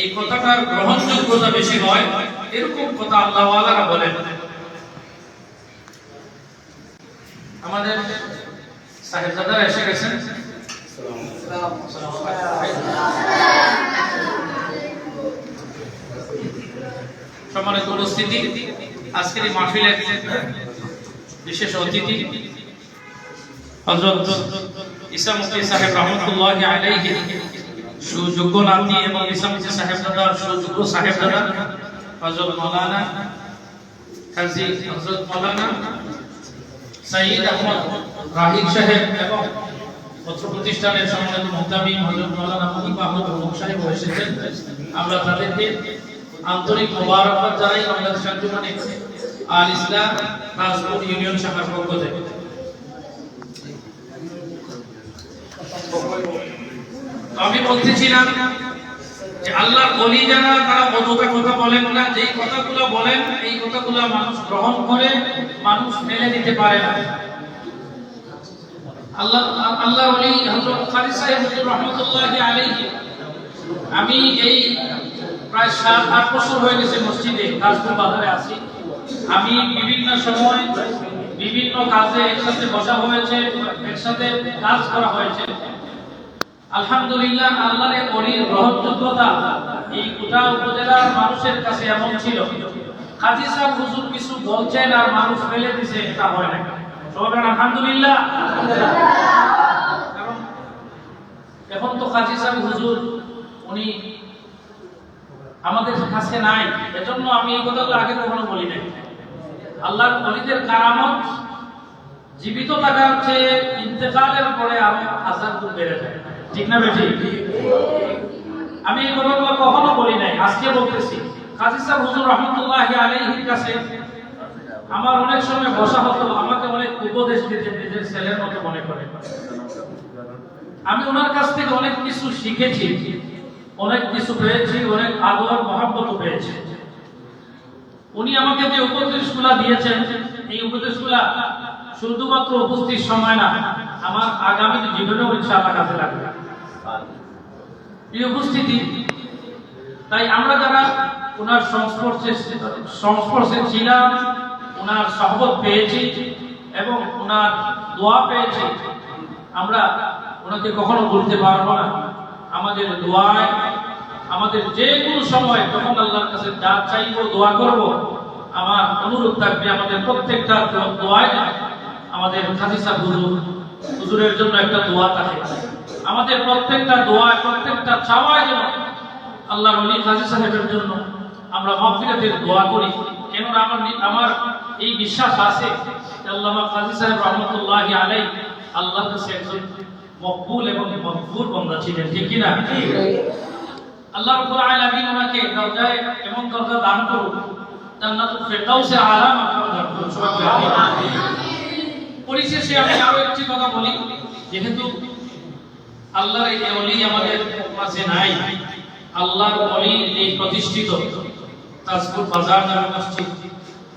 এই কথাটার গ্রহণযোগ্যতা বেশি হয়, এরকম কথা আল্লাহওয়ালারা বলেন। আমাদের সাহেবজাদারা এসে গেছেন। সম্মানিত উপস্থিতি, আজকের এই মাহফিলের বিশেষ অতিথি হযরত ঈসা মুফতি সাহেব রাহমাতুল্লাহি আলাইহি সুযোগ্য নাতি এবং ঈসা মুফতি সাহেবজাদা সুযোগ্য সাহেবজাদা হযরত মাওলানা কাজী হযরত মাওলানা সাইয়্যিদ আহমদ রাহিদ সাহেব এবং পত্র প্রতিষ্ঠানের সম্মানিত মুহতামিম হযরত মাওলানা মুহিব আহমদ রহমান সাহেব এসেছেন। আমরা তাদেরকে আন্তরিক মোবারকবাদ জানাই বাংলাদেশ আঞ্জুমানে আল ইসলাম তাজপুর ইউনিয়ন শাখার পক্ষ থেকে। আমি বলতেছিলাম যে আল্লাহর ওলি যারা, তারা অযথা কথা বলেন না। যেই কথাগুলো বলেন এই কথাগুলো মানুষ গ্রহণ করে, মানুষ মেনে নিতে পারে না। আল্লাহর ওলি হযরত কাজী সাহেব হুজুর রাহমাতুল্লাহি আলাইহি, আমি এই প্রায় 7-8 বছর হয়ে গেছে মসজিদে তাজপুর বাজারে আছি। আমি বিভিন্ন সময় বিভিন্ন কাজে একসাথে বসা হয়েছে, একসাথে কাজ করা হয়েছে। আলহামদুলিল্লাহ, আল্লাহর ওলির গ্রহণযোগ্যতা এই গোটা উপজেলার মানুষের কাছে এমন ছিল, কাজী সাহেব হুজুর কিছু বলছেন আর মানুষ ফেলে দিছে, এটা হয় না। সবাই আলহামদুলিল্লাহ। কারণ এখন তো কাজী সাহেব হুজুর উনি আমাদের কাছে নাই, এজন্য আমি এই কথাগুলো আগে কখনো বলি নাই। আল্লাহর ওলিদের কারামত জীবিত থাকা হচ্ছে ইন্তেকালের পরে আরো 1000 গুণ বেড়ে যায়, ঠিক না বেটি? আমি এই কথাগুলো কখনো বলি নাই, আজকে বলতেছি। কাজী সাহেব হুজুর রাহমাতুল্লাহি আলাইহির কাছে আমার অনেক সময় বসা হতো, আমাকে অনেক উপদেশ দিতেন, নিজের ছেলের মতো মনে করে। আমি ওনার কাছ থেকে অনেক কিছু শিখেছি, অনেক কিছু পেয়েছি, অনেক আদর মহব্বত পেয়েছি। উনি আমাকে যে উপদেশগুলা দিয়েছেন, এই উপদেশগুলা শুধুমাত্র উপস্থিত সময় না, আমার আগামী জীবনেও ইনশাআল্লাহ কাজে লাগবে। এই উপস্থিতি, তাই আমরা যারা ওনার সংস্পর্শে ছিলাম, ওনার সহবত পেয়েছি এবং ওনার দোয়া পেয়েছি, আমরা ওনাকে কখনো বলতে পারবো না আমাদের দোয়ায়, আমাদের যে কোনো সময় যখন আল্লাহর কাছে যা চাইবো, দোয়া করব, আমার অনুরোধ থাকবে আমাদের প্রত্যেকটা দোয়ায় আমাদের কাজী সাহেব হুজুরের জন্য একটা দোয়া থাকে। আমাদের প্রত্যেকটা দোয়ায়, প্রত্যেকটা চাওয়ায় যেন আল্লাহর ওলি কাজী সাহেবের জন্য আমরা মাগফিরাতের দোয়া করি। কেননা আমার এই বিশ্বাস আছে যে আল্লামা কাজী সাহেব রহমতুল্লাহি আলাইহি আল্লাহর কাছে একজন মকবুল এবং মগফুর বান্দা ছিলেন, ঠিক কি না? আল্লাহ রাব্বুল আলামিন ওনাকে দরজায় এমন দরজা দান করুন, জান্নাতুল ফিরদাউসে আলা মাকাম দান করুন। আমিন। পরিশেষে আমি আরো একটি কথা বলি, যেহেতু আল্লাহর এই ওলি আমাদের মাঝে নাই, আল্লাহর ওলি এই প্রতিষ্ঠিত তাজপুর বাজার জামে মসজিদ,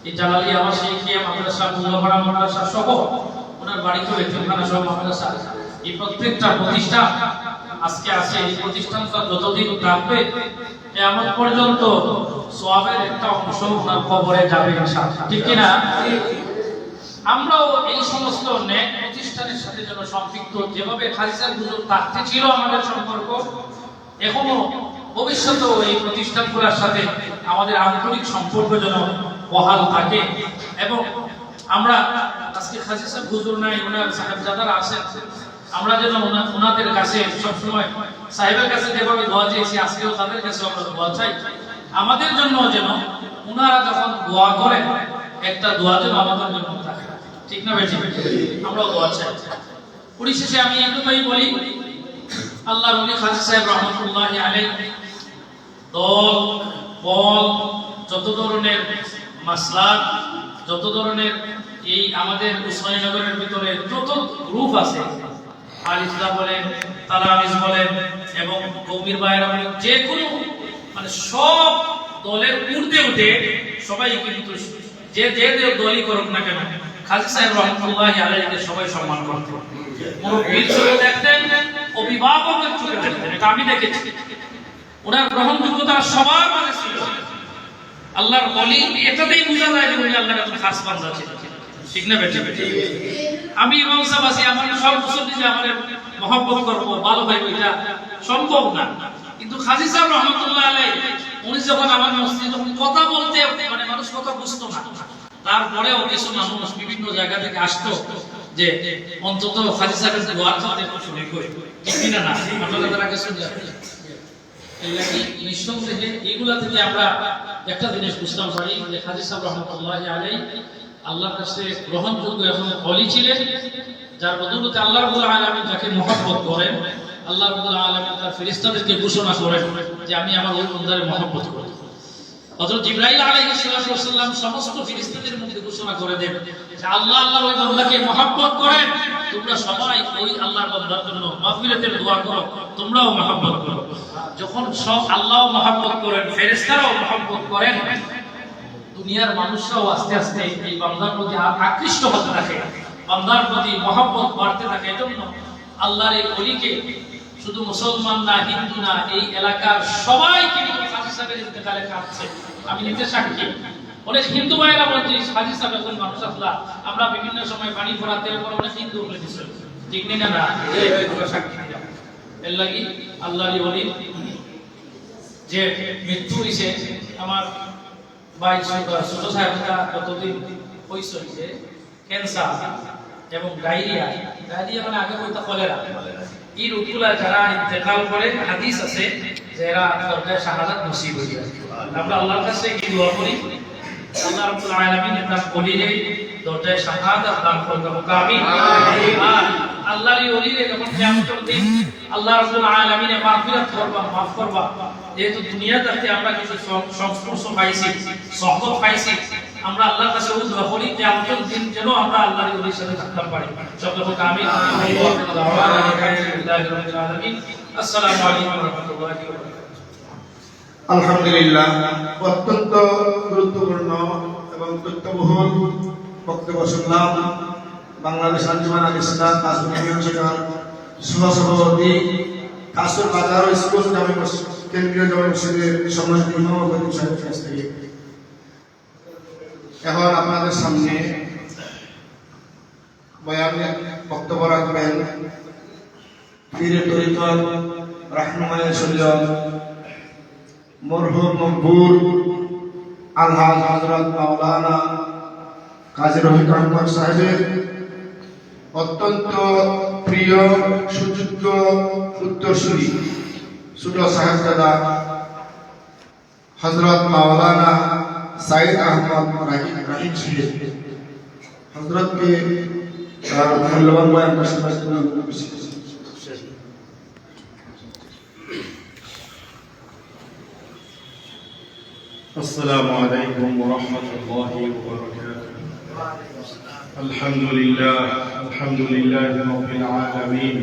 এই জালালি আবাসিক মাদ্রাসা, মুল্লাপাড়া মাদ্রাসা সহ ওনার বাড়িতেও এতিমখানা সহ মাদ্রাসা, এই প্রত্যেকটা প্রতিষ্ঠান আজকে আছে। এই প্রতিষ্ঠানটা যতদিন থাকবে কিয়ামত পর্যন্ত সওয়াবের একটা অংশ ওনার কবরে যাবে ইনশাআল্লাহ, ঠিক কি না? আমরাও এই সমস্ত নেক প্রতিষ্ঠানের সাথে যেন সম্পৃক্ত, যেভাবে কাজী সাহেব হুজুর থাকতে ছিল আমাদের সম্পর্ক, এখনো ভবিষ্যতেও এই প্রতিষ্ঠানগুলোর সাথে আমাদের আন্তরিক সম্পর্ক যেন বহাল থাকে। এবং আমরা আজকে কাজী সাহেব হুজুর নাই, ওনার সাহেবজাদারা আছেন, আমরা যেন ওনাদের কাছে সবসময় সাহেবের কাছে যেভাবে দোয়া চেয়েছি, আজকেও তাদের কাছে আমরা দোয়া চাই। আমাদের জন্য যেন ওনারা যখন দোয়া করেন একটা দোয়া যেন আমাদের জন্য থাকে, ঠিক না বেশি? আমরাও দোয়া চাই। পরিশেষে আমি একটাই বলি, আল্লাহর ওলি কাজী সাহেব রহমতুল্লাহি আলাইহি দল বল, যত ধরনের মাসলাক, যত ধরনের এই আমাদের উসমানীনগরের ভিতরে যত গ্রুপ আছে, আল ইসলাম বলেন, তালামিজ বলেন এবং কৌমির বাইরা বলেন, যে কোনো মানে সব দলের ঊর্ধ্বে উঠে সবাই কিন্তু যে যে দলই করুক না কেন কাজী সাহেব রহমতুল্লাহি আলাইহিকে সবাই সম্মান করতেন, মুরব্বির চোখে দেখতেন, অভিভাবকের চোখে দেখতেন। এটা আমি দেখেছি। ওনার গ্রহণযোগ্যতা সবার মাঝে ছিল। আল্লাহর ওলি এটাতেই বোঝা যায় যে উনি আল্লাহর একটা খাস বান্দা ছিলেন, ঠিক না বেটি? আমি ইমাম সাহেব আছি, আমার সব বছর নিজে আমার মহব্বত করবো, ভালো ভাই, এটা সম্ভব না। কিন্তু কাজী সাহেব রহমতুল্লাহ আলাইহি উনি যখন আমার মসজিদে যখন কথা বলতে মানে মানুষ কথা বুঝতো না, তারপরেও কিছু মানুষ বিভিন্ন জায়গা থেকে আসতো যে অন্তত কাজী সাহেবের দোয়ার সাথে শুনে কই, ঠিক কিনা না? আপনারা তার আগে শুনে এই লাগি নিঃসন্দেহে এগুলা থেকে আমরা একটা জিনিস বুঝতাম পারি যে কাজী সাহেব রহমতুল্লাহি আলাইহি আল্লাহর কাছে গ্রহণযোগ্য এবং ওলি ছিলেন, যার বদৌলতে আল্লাহ রাব্বুল আলামিন যাকে মহব্বত করেন, আল্লাহ রাব্বুল আলামিন তার ফেরেশতাদেরকে ঘোষণা করেন যে আমি আমার ওই বান্দারে মহব্বত করি। হযরত জিবরাইল আলাইহিস সালাম সমস্ত ফেরেশতাদের মধ্যে ঘোষণা করে দেন যে আল্লাহ আল্লাহর ওই বান্দাকে মহব্বত করেন, তোমরা সবাই ওই আল্লাহর বান্দার জন্য মাগফিরাতের দোয়া করো, তোমরাও মহব্বত করো। যখন সব আল্লাহও মহব্বত করেন, ফেরেশতারাও মহব্বত করেন, দুনিয়ার মানুষরাও আস্তে আস্তে এই বান্দার প্রতি আকৃষ্ট হতে থাকে, বান্দার প্রতি মহব্বত বাড়তে থাকে। এজন্য আল্লাহর এই ওলিকে শুধু মুসলমান না, হিন্দু না, এই এলাকার সবাই কিন্তু কাজী সাহেবের ইন্তেকালে কাঁদছে। আমি নিজে সাক্ষী। অনেক হিন্দু ভাইয়েরা বলছে কাজী সাহেব একজন মানুষ আসলা, আমরা বিভিন্ন সময় পানি ফোড়াতে পর অনেক হিন্দু বলে দিচ্ছে, ঠিক না? না, সাক্ষী এর লাগি আল্লাহর ওলি যে মৃত্যু হইছে, আমার ভাই ছোট সাহেবটা কতদিন হইছে যে ক্যান্সার এবং ডায়রিয়া মানে আগে কইতা কলেরা, এই রোগগুলা যারা ইন্তেকাল করে হাদিস আছে যে এরা দরজায় শাহাদাত নসিব হয়ে যায়। আমরা আল্লাহর কাছে কি দোয়া করি, আল্লাহ রাব্বুল আলামিন তার ওলিরে দরজায় শাহাদাত দান করুন, আমিন। আর আল্লাহর এই ওলিরে যখন কিয়ামতের দিন আল্লাহ রাব্বুল আলামিন মাগফিরাত করবা, মাফ করবা, যেহেতু দুনিয়াতে আমরা কিছু সংস্পর্শ পাইছি, সহবত পাইছি, আমরা আল্লাহর কাছে দোয়া করি যে আমাদের দিন যেন আমরা আল্লাহর ওলির সাথে থাকতে পারি। সকলকে আমিন। আসসালামু আলাইকুম ওয়া রাহমাতুল্লাহি ওয়া বারাকাতুহু। আলহামদুলিল্লাহ, অত্যন্ত গুরুত্বপূর্ণ এবং তথ্যবহুল বক্তব্য শুনলাম। বাংলাদেশ আঞ্জুমান আল ইসলাম কাসুর ইউনিয়ন শাখার সহসভাপতি, কাসুর বাজার স্কুল জামে মসজিদ, কেন্দ্রীয় জামে মসজিদের সম্মানিত ইমাম ও খতিব সাহেবের কাছ থেকে এখন আপনাদের সামনে বয়ানে বক্তব্য রাখবেন পীরে তরিকত রাহনুমায়ে শরীয়ত মরহুম মকবুল আলহাজ হযরত মাওলানা কাজী রফিক আহমদ সাহেবের অত্যন্ত প্রিয় সুযোগ্য উত্তরসূরি ছোট সাহেবজাদা হযরত মাওলানা সাইদ আহমদ রাহিম সাহেব হযরতকে তার মূল্যবান বয়ান পেশ করার জন্য السلام عليكم ورحمة الله وبركاته. الحمد لله رب العالمين،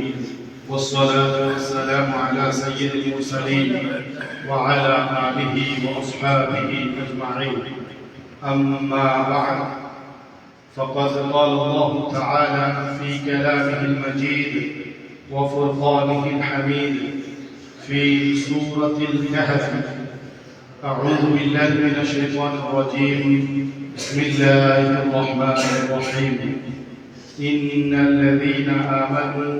والصلاة والسلام على سيد المرسلين وعلى آله وأصحابه أجمعين. أما بعد، فقد قال الله تعالى في كلامه المجيد وفرقانه الحميد في سورة الكهف: أعوذ بالله من الشيطان الرجيم، بسم الله الرحمن الرحيم. إن الذين آمنوا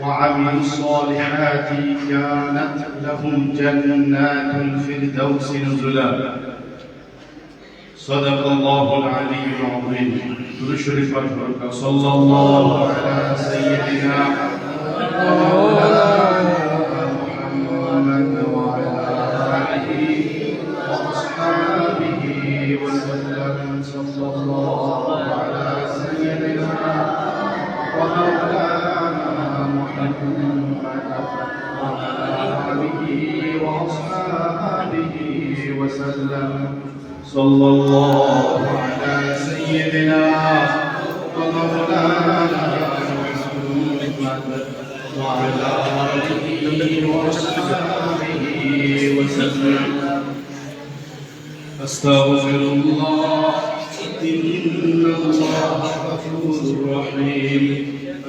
وعملوا الصالحات كانت لهم جنات الفردوس نزلا. صدق الله العلي العظيم. درود شريف صلى الله على سيدنا محمد وعلى آله وأصحابه وسلم. صلى الله على سيدنا ومولانا محمد وعلى آله وأصحابه وسلم. صلى الله على سيدنا ومولانا محمد وعلى آله وأصحابه وسلم. أستغفر الله إن الله غفور رحيم.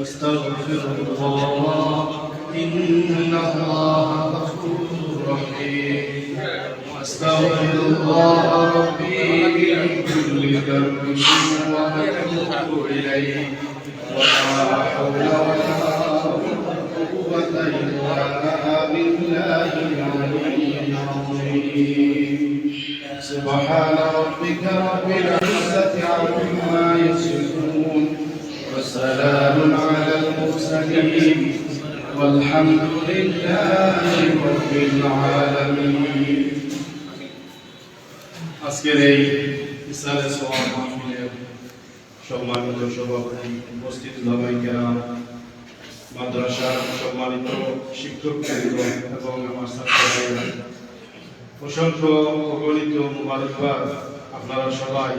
أستغفر الله إن الله غفور رحيم. أستغفر الله ربي من كل ذنب وأتوب إليه، ولا حول ولا قوة إلا بالله العلي العظيم. سبحان ربك رب العزة عما يصفون، وسلام على المرسلين، والحمد لله رب العالمين. আজকের এই ইসলামের সওয়াব মাহফিলের সম্মানিত সভাপতি, উপস্থিত উলামায়ে কেরাম, মাদ্রাসার সম্মানিত শিক্ষকবৃন্দ এবং আমার ছাত্রছাত্রীরা, অসংখ্য অগণিত মুবারকবাদ। আপনারা সবাই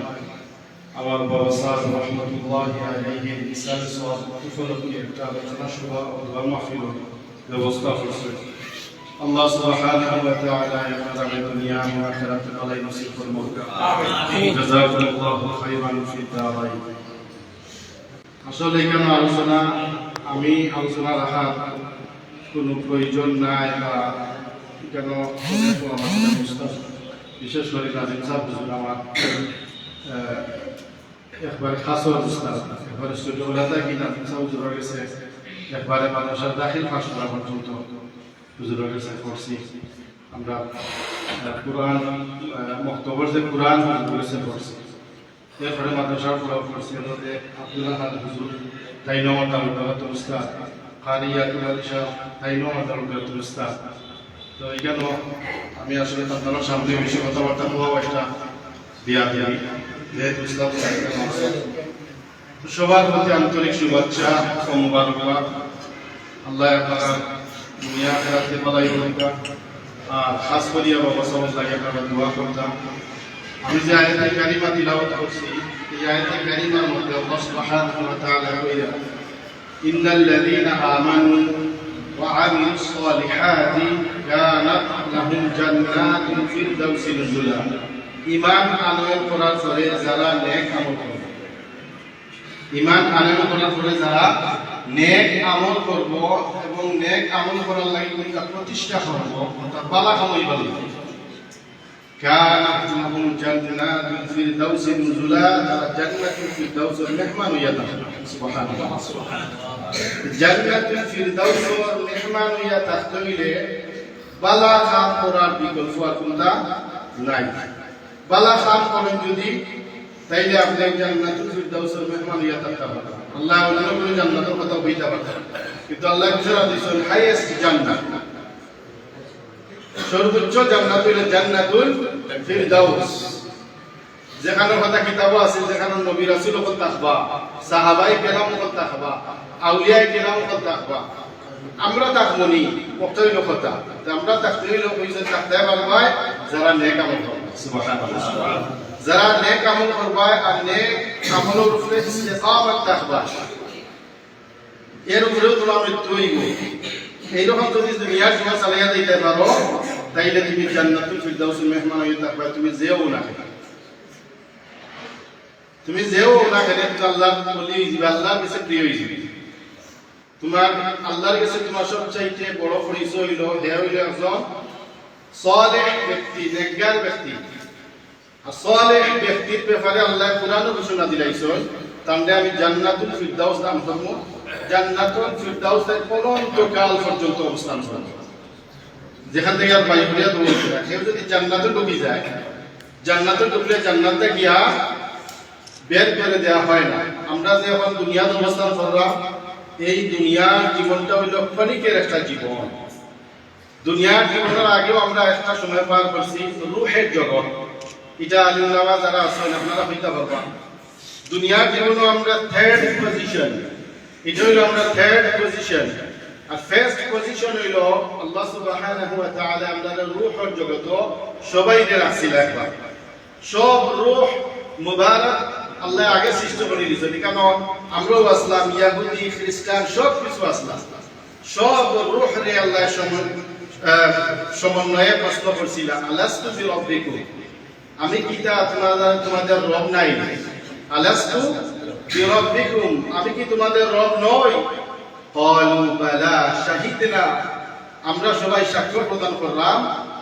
আমার বাবা সাহেব রহমতুল্লাহি আলাইহির ইসলামের সওয়াব উপলক্ষে একটা আলোচনা সভা ও দোয়া মাহফিল ব্যবস্থা করছেন। আল্লাহ সুবহানাহু ওয়া তাআলা আমাদের দুনিয়া ও আখিরাতে ভালো নসিব করুন। আমিন। জাযাকুমুল্লাহু খাইরান ফিদ দারাইন। আসলে কেন আলোচনা রাখার কোনো প্রয়োজন নাই, বা কেন বিশেষ করে নাজিম সাহেব হুজুর আমার একবারে খাস উস্তাদ, একবারে ছোটবেলা থেকে নাজিম সাহেব হুজুরের কাছে একবারে মাদ্রাসার দাখিল পাশ করা পর্যন্ত হুজুরের কাছে পড়ছি। আমরা কোরআন মক্তবর যে কোরআন হুজুরের কাছে পড়ছি, এরপরে মাদ্রাসার পড়াও পড়ছি। আমাদের আব্দুল্লাহ খান হুজুর তাই নম্বর তালুকাতুল উস্তাদ, কারিয়াতুল আলিশা তাই নম্বর তালুকাতুল উস্তাদ। তো এখানে আমি আসলে আপনার সামনে বেশি কথাবার্তা বলবো, একটা দিয়া দিই যেহেতু ইসলাম সবার প্রতি আন্তরিক শুভেচ্ছা ও মুবারকবাদ। আল্লাহ আপনারা দুনিয়া আখিরাতে ভালোই হোক। আর খাস করিয়া বাবা সব লাগে আপনারা দোয়া করতাম। আমি যে আয়াতে কারিমা তিলাওয়াত করছি, এই আয়াতে কারিমার মধ্যে আল্লাহ সুবহানাহু ওয়া তাআলা কইরা ইন্নাল্লাযীনা আমানু ওয়া আমিলুস সালিহাতি কানাত লাহুম জান্নাতুল ফিরদাউসি নুজুলা। ঈমান আনয়ন করার পরে যারা নেক আমল করবে, ঈমান আনয়ন করার পরে যারা নেক আমল করব এবং নেক আমল করার লাগি প্রতিষ্ঠা করব, অর্থাৎ বালা কামাই বালি كانت لهم جنات الفردوس نزلا جنة الفردوس মেহমান হইয়া থাকে সুবহানাল্লাহ জান্নাতুল ফিরদাউস মেহমান হইয়া থাকতে হইলে বালা কাম করার বিকল্প আর কোনটা নাই বালা কাম করেন যদি তাইলে আপনি জান্নাতুল ফিরদাউসের মেহমান হইয়া থাকতে পারবেন আল্লাহ অন্য কোনো জান্নাতের কথা বলতে পারতেন কিন্তু আল্লাহ ঘোষণা দিয়েছেন হাইয়েস্ট জান্নাত সর্বোচ্চ জান্নাত হইল জান্নাতুল ফিরদাউস যেখানে কথা কিতাবও আছে যেখানে নবী রাসূল হল তাকবা সাহাবায়ে কেরাম হল তাকবা আউলিয়ায়ে কেরাম হল তাকবা আমরা তাকমনি কতই কথা আমরা তাকতেই লোক হইছে তাকতে পারবা যারা নেক আমল করবে সুবহানাল্লাহ যারা নেক আমল করবে আর নেক আমলের উপরে ইস্তিকামত তাকবা এর উপরে তোমার মৃত্যু হইব এইরকম যদি দুনিয়ার জীবন চালিয়ে দিতে পারো তাইলে তুমি জান্নাতুল ফিরদাউসের মেহমান হয়ে থাকবে তুমি যেও না তুমি যেও না কেন আল্লাহ বলি আল্লাহর কাছে প্রিয় হইবে তোমার আল্লাহর কাছে তোমার সবচাইতে বড় পরিচয় হইল হে হইল একজন সালেহ ব্যক্তি নেককার ব্যক্তি আর সালেহ ব্যক্তির ব্যাপারে আল্লাহ কোরআনে ঘোষণা দিলাইছেন তাহলে আমি জান্নাতুল ফিরদাউস নাম করব জান্নাতুল ফিরদাউসের অনন্তকাল পর্যন্ত অবস্থান করব যেখান থেকে আর বাইরে হইয়া দৌড়তে থাকে কেউ যদি জান্নাতে ঢুকে যায় জান্নাতে ঢুকলে জান্নাতে গিয়া বের করে দেওয়া হয় না আমরা যে এখন দুনিয়াতে অবস্থান করলাম এই দুনিয়ার জীবনটা হইল ক্ষণিকের একটা জীবন দুনিয়ার জীবনের আগেও আমরা একটা সময় পার করছি রূহের জগৎ এটা আলিমুল্লাহ যারা আছেন আপনারা হইতে পারবেন দুনিয়ার জীবনে আমরা থার্ড পজিশন এটা হইল আমরা থার্ড পজিশন আর ফার্স্ট পজিশন হইল আল্লাহ সুবহানাহু ওয়া তাআলা আমাদের রূহের জগৎ সবাইকে রাখছিল একবার সব রূহ মুবারক আল্লাহ আগে সৃষ্টি করে দিয়েছেন কেন আমরাও আসলাম ইয়াহুদি খ্রিস্টান সব কিছু আসলাম সব রূহ রে আল্লাহ সমন্বয়ে প্রশ্ন করছিল আলাস্তু বিরব্বিকুম আমি কি তোমাদের রব নাই আলাস্তু বিরব্বিকুম আমি কি তোমাদের রব নই ক্বালু বালা শাহিদনা আমরা সবাই সাক্ষ্য প্রদান করলাম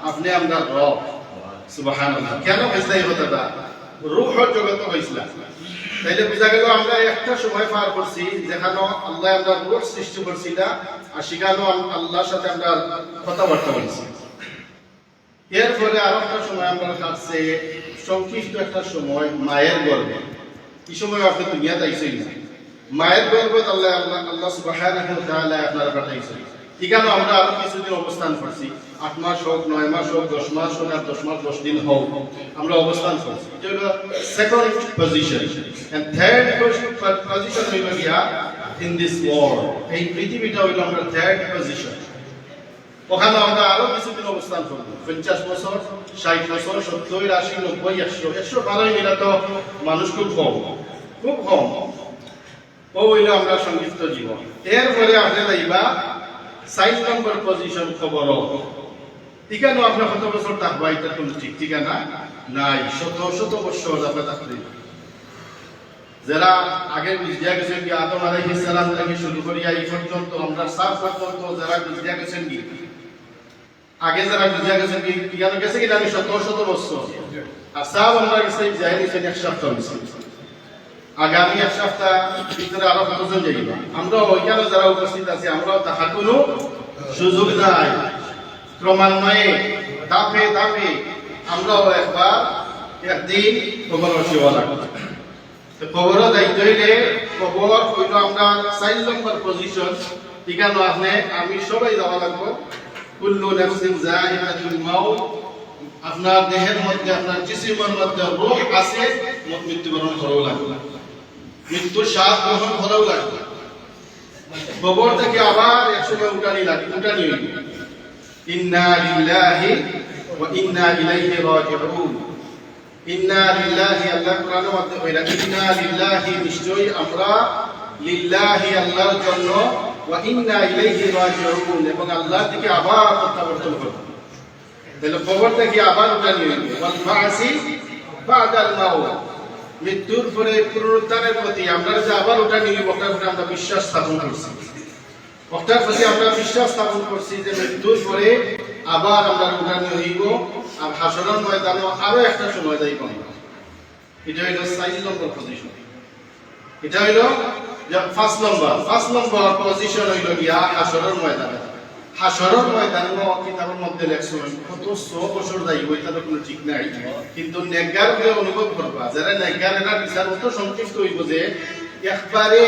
আপনি আমরা রব সুবহানাল্লাহ কেন হইছে এই কথাটা রূহের জগতে হইছিল তাইলে বুঝা গেল আমরা একটা সময় পার করছি যেখানে আল্লাহ আমরা রূহ সৃষ্টি করছিল আর সেখানে আল্লাহর সাথে আমরা কথাবার্তা বলছি এর ফলে আরো একটা সময় আমরা কাটছে সংক্ষিপ্ত একটা সময় মায়ের গর্ভে এই সময় আপনি দুনিয়াতে আইছেন না মায়ের গর্ভে আল্লাহ সুবহানাহু ওয়া তাআলা আপনারা পাঠাইছেন এখানে আমরা আরো কিছুদিন অবস্থান করছি 8 মাস হোক 9 মাস হোক 10 মাস হোক আর 10 মাস 10 দিন হোক আমরা অবস্থান করছি এটা হলো second position and third position হইল গিয়া ইন দিস ওয়ার্ল্ড এই পৃথিবীটা হইল আমরা থার্ড পজিশন ওখানে আমরা আরো কিছুদিন অবস্থান করব 50 বছর 60 বছর 70 80 90 100 112 মিলা তো মানুষ খুব কম ও হইল আমরা সংক্ষিপ্ত জীবন এরপরে আপনি যাইবা 6 নম্বর পজিশন খবর এখানে আপনার কত বছর থাকবা এটা কোনো ঠিক ঠিকানা নাই শত বছর আপনার থাকতে যারা আগে বুঝিয়া গেছেন কি আদম আলাইহিস সালাম থেকে শুরু করিয়া এই পর্যন্ত আমরা সাফ পর্যন্ত যারা বুঝিয়া গেছেন কি আগে যারা বুঝিয়া গেছেন কি কিয়ানো গেছে কি আমি শত বছর আর সাফ আমরা গেছে জাহিলি সেন এক সপ্তাহ হইছে আগামী এক সপ্তাহ ভিতরে আরো কতজন যাইবা আমরা ওইখানে যারা উপস্থিত আছি আমরাও তাহার কোনো সুযোগ নাই ক্রমান্বয়ে ধাপে আমরাও একবার একদিন খবর সেবা লাগবে খবর দায়িত্ব হইলে খবর হইল আমরা 4 নম্বর পজিশন এখানে আপনি আমি সবাই যাওয়া লাগবো কুল্লু নাফসিন যায়িকাতুল মাউত আপনার দেহের মধ্যে আপনার জিসিমের মধ্যে রূহ আছে মৃত্যুবরণ করাও লাগবে মৃত্যুর শ্বাস গ্রহণ করাও লাগবে কবর থেকে আবার একসময় উঠানি হইবে ইন্না লিল্লাহি ওয়া ইন্না ইলাইহি রাজিউন ইন্না লিল্লাহি আল্লাহ কোরআনের মধ্যে কইরা ইন্না লিল্লাহি নিশ্চয়ই আমরা লিল্লাহি আল্লাহর জন্য ওয়া ইন্না ইলাইহি রাজিউন এবং আল্লাহর দিকে আবার প্রত্যাবর্তন করব তাহলে কবর থেকে আবার উঠানি হইবে ওয়াল বাসি বাদাল মাউত মৃত্যুর পরে পুনরুত্থানের প্রতি আমরা যে আবার উঠানি হইব ওটার উপরে আমরা বিশ্বাস স্থাপন করছি ওটার প্রতি আমরা বিশ্বাস স্থাপন করছি যে মৃত্যুর পরে আবার আমরা উঠানি হইব আর হাসরের ময়দানে আরো একটা সময় দেয় কম। এটা হইল 4 নম্বর পজিশন। এটা হইল যে 5 নম্বর পজিশন হইল গিয়া হাসরের ময়দানে। হাসরের ময়দানে কিতাবের মধ্যে লেখছে কত 100 বছর যাইব এটা তো কোনো ঠিক নাই, কিন্তু নেককার বলে অনুভব করবা যারা নেককার এরা বিচার মতো সংক্ষিপ্ত হইব যে একবারে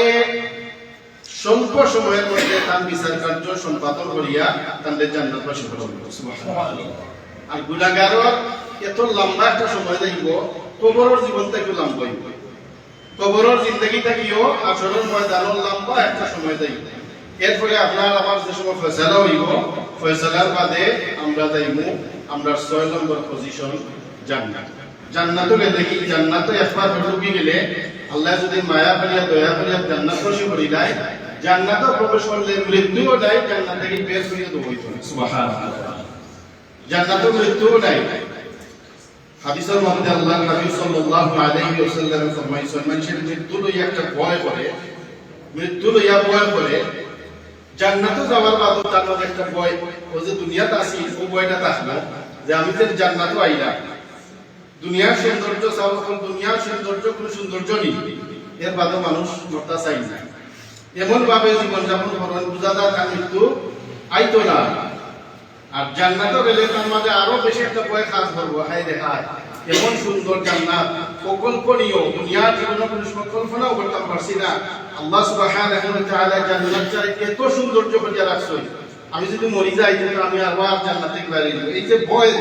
স্বল্প সময়ের মধ্যে তার বিচার কার্য সম্পাদন করিয়া তাদের জান্নাতবাসী হল। সুবহানাল্লাহ। আর গুনাহগারের এত লম্বা একটা সময় যাইব, কবরের জীবনটা একটু লম্বা হইব, কবরের জিন্দগি থাকিও হাসরের ময়দানের লম্বা একটা সময় যাইব। এরপরে আপনার আমার যে সময় ফয়সালা হইব, ফয়সালার বাদে আমরা যাইব আমরা 6 নম্বর পজিশন জান্নাত। জান্নাতে দেখি জান্নাতে একবার ঢুকে গেলে আল্লাহ যদি মায়া করিয়া দয়া করিয়া জান্নাত প্রবেশ করি দেয়, জান্নাতে প্রবেশ করলে মৃত্যুও নাই, জান্নাত থেকে বের করিয়া দেব হইতো। সুবহানাল্লাহ। জান্নাতে মৃত্যুও নাই। হাদিসের মধ্যে আল্লাহর নবী সাল্লাল্লাহু আলাইহি ওয়াসাল্লাম ফরমাইছেন মানুষের মৃত্যু লইয়া একটা ভয় করে, মৃত্যু লইয়া ভয় করে, জান্নাতে যাওয়ার বাদে তার মধ্যে একটা ভয়, ও যে দুনিয়াতে আছি ও ভয়টা থাকলো যে আমি যে জান্নাতে আইলাম, দুনিয়ার সৌন্দর্য চাওয়া, দুনিয়ার সৌন্দর্য কোনো সৌন্দর্য নেই, এর বাদে মানুষ মরতে চাই না, এমন ভাবে জীবনযাপন করেন বুঝা যায় তার মৃত্যু আইতো না। আর জান্নাতে গেলে তার মাঝে আরো বেশি একটা ভয় কাজ করবো, হাই দেখা এমন সুন্দর জান্নাত অকল্পনীয়, দুনিয়ার জীবনে কোনো সময় কল্পনাও করতে পারছি না। আল্লাহ সুবহানাহু ওয়া তাআলা জান্নাতটারে এত সৌন্দর্য করিয়া রাখছে, আমি যদি মরি যাই তাহলে আমি আবার জান্নাতে গেলে এই যে ভয়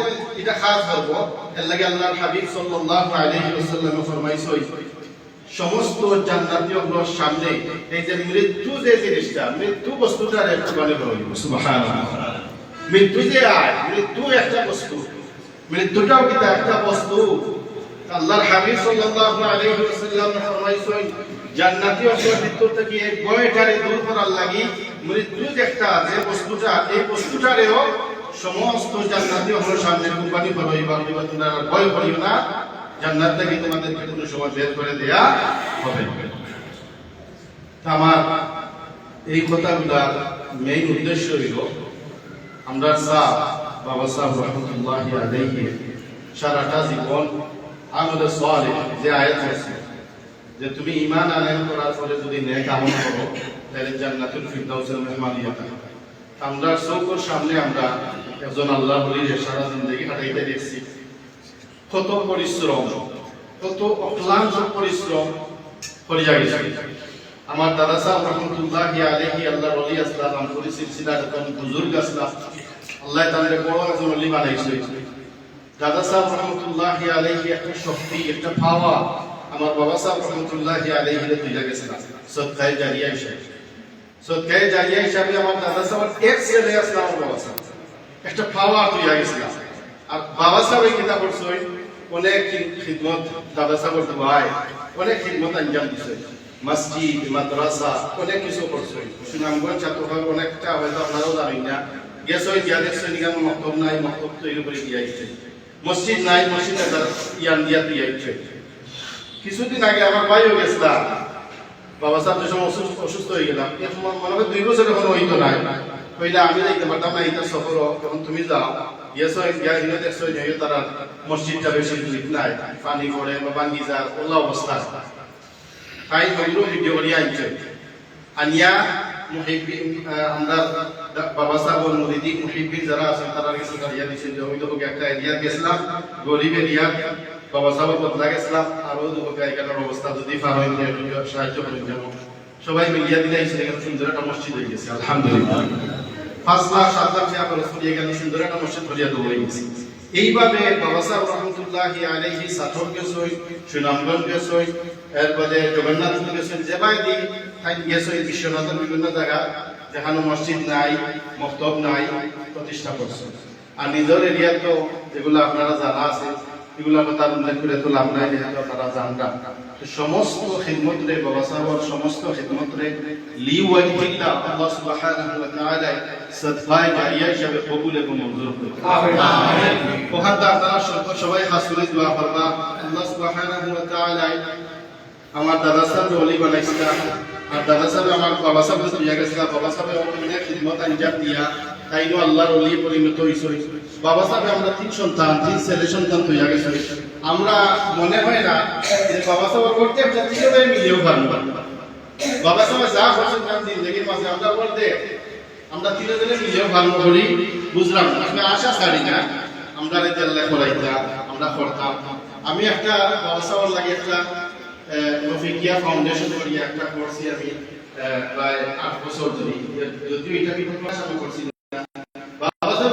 এটা কাজ করবো। এর লাগে আল্লাহর হাবিব সাল্লাল্লাহু আলাইহি ওয়াসাল্লাম ফরমাইছে সমস্ত জান্নাতীয়গুলোর সামনে এই যে মৃত্যু যে জিনিসটা, মৃত্যু বস্তুটার একটু মানে বলব সুবহানাল্লাহ। মৃত্যু যে আয়, মৃত্যু একটা বস্তু, মৃত্যুটাও কি একটা বস্তু। আল্লাহর হাবিব সাল্লাল্লাহু আলাইহি ওয়াসাল্লাম ফরমাইছেন জান্নাতীয়দের মৃত্যু থেকে এই ভয়টারে দূর করার লাগি মৃত্যু যে একটা যে বস্তুটা, এই বস্তুটারেও সমস্ত জান্নাতীয়দের সামনে কুরবানি করইবা, তোমরা ভয় করিও না, জান্নাত থেকে তোমাদেরকে কোনো সময় বের করে দেয়া হবে। আমার এই কথাগুলোর মেইন উদ্দেশ্য হইল আমরা বাবা সাহেব রহমতুল্লাহি আলাইহি সারাটা জীবন আমলে সালেহ যে আয়াত আছে যে তুমি ঈমান আনয়ন করার পরে যদি নেক আমল করো তাহলে জান্নাতুল ফিরদাউসের মেহমানিয়ত পাবে। আমরা চোখের সামনে আমরা একজন আল্লাহর ওলির সারা জিন্দেগি কাটাইতে দেখছি, কত পরিশ্রম, কত অক্লান্ত পরিশ্রম করিয়া গেছে। আমার দাদা সাহেব রহমতুল্লাহি আলাইহি আল্লাহর ওলি আসলাম, আমপুরি সিলসিলার একজন বুজুর্গ আসলাম, আল্লাহ তাআলা বড় একজন ওলি বানাইছে। দাদা সাহেব রহমতুল্লাহি আলাইহি একটা শক্তি, একটা পাওয়া আমার বাবা সাহেব রহমতুল্লাহি আলাইহি রে তুইলা গেছে সদকায়ে জারিয়া হিসেবে। সদকায়ে জারিয়া হিসেবে আমার দাদা সাহেব এক ছেলে আসলাম, বাবা সাহেব একটা পাওয়া তুইলা গেছে। আর বাবা সাহেব এই কিতাব পড়ছে, অনেক খিদমত দাদা সাহেবের দুয়ায় অনেক খিদমত আঞ্জাম দিছে, মসজিদ মাদ্রাসা অনেক কিছু করছে। সুনামগঞ্জ ছাত্রভাগ অনেকটা হয়তো আপনারাও জানেন না, গেছে ওই দিয়া দেখছে নিগাম মক্তব নাই, মক্তব তৈরি করে দিয়া দিচ্ছে, মসজিদ নাই, মসজিদ ইয়ান দিয়া দিয়ে দিচ্ছে। কিছুদিন আগে আমার ভাইও গেছিলাম, বাবা সাহেব যে সময় অসুস্থ হয়ে গেলাম, মনে হয় 2 বছর এখন হইতো নাই, হইলে আমি যাইতে পারতাম না, এটা সফর তখন তুমি যাও গেছো গিয়া হিনে দেখছো তারা মসজিদটা বেশি দূর নাই, পানি পড়ে বা ভাঙ্গি যার ওলা অবস্থা। তাই ওইগুলো ভিডিও করিয়া আনছে, আনিয়া মুহিব্বিন আমরা বাবা সাহেব মুরিদি মুহিব্বিন যারা আছেন তারা কিছু করিয়া দিয়েছেন যে ওই লোক একটা এরিয়া গেছিলাম, গরিব এরিয়া, বাবা সাহেব বদলা গেছিলাম, আর ওই লোক এখানের অবস্থা যদি পার হয়ে যায় সাহায্য করেন যেন সবাই মিলিয়া দিলে সেখানে সুন্দর একটা মসজিদ হয়ে গেছে আলহামদুলিল্লাহ। 5 লাখ 7 লাখ টাকা খরচ করে এখানে সুন্দর একটা মসজিদ করিয়া দেওয়া হয়ে গেছে। এইভাবে বাবা সাহেব রহমতুল্লাহি আলাইহি সাথর গেছই, সুনামগঞ্জ গেছই, এরপরে জগন্নাথপুর গেছই, যে বাইদি তাই গেছই বিশ্বনাথের বিভিন্ন জায়গা যেখানে মসজিদ নাই, মক্তব নাই, প্রতিষ্ঠা করছে। আর নিজের এরিয়া তো যেগুলো আপনারা জানা আছে এগুলো কথা উল্লেখ করে তো লাভ নাই, যেহেতু আপনারা জানবেন সমস্ত খিদমত রে বাবা সাহেবের সমস্ত খিদমত রে লি ওয়াজহিল্লাহ আল্লাহ সুবহানাহু ওয়া তাআলা সদকায়ে জারিয়া হিসেবে কবুল এবং মঞ্জুর করুন। আমিন। ওখানটা আপনারা সবাই খাস করে দোয়া করবা, আল্লাহ সুবহানাহু ওয়া তাআলা আমার দাদা সাহেব ওলি বানাইছিলেন, আর দাদা সাহেব আমার বাবা সাহেব দিয়া গেছিল, বাবা সাহেব অনেক খিদমত আঞ্জাম দিয়া তাইনো আল্লাহর ওলি পরিণত হইছে। বাবা সাহেব আমরা 3 সন্তান, 3 ছেলে সন্তান হইয়া গেছে। আমরা মনে হয় না যে বাবা সাহেব করতে একটা তিনজনে মিলেও ভালো। বাবা সাহেব যা করছেন তার জিন্দগির মাঝে আমরা বলতে আমরা তিনজনে মিলেও ভালো করি, বুঝলাম না। আমি আশা ছাড়ি না আমরা আল্লাহ করাইতা আমরা করতাম। আমি একটা বাবা সাহেব লাগে একটা রফিকিয়া ফাউন্ডেশন করি একটা করছি আমি প্রায় 8 বছর ধরে, যদিও এটা কি প্রকাশ আমি করছি না। বাবা সাহেব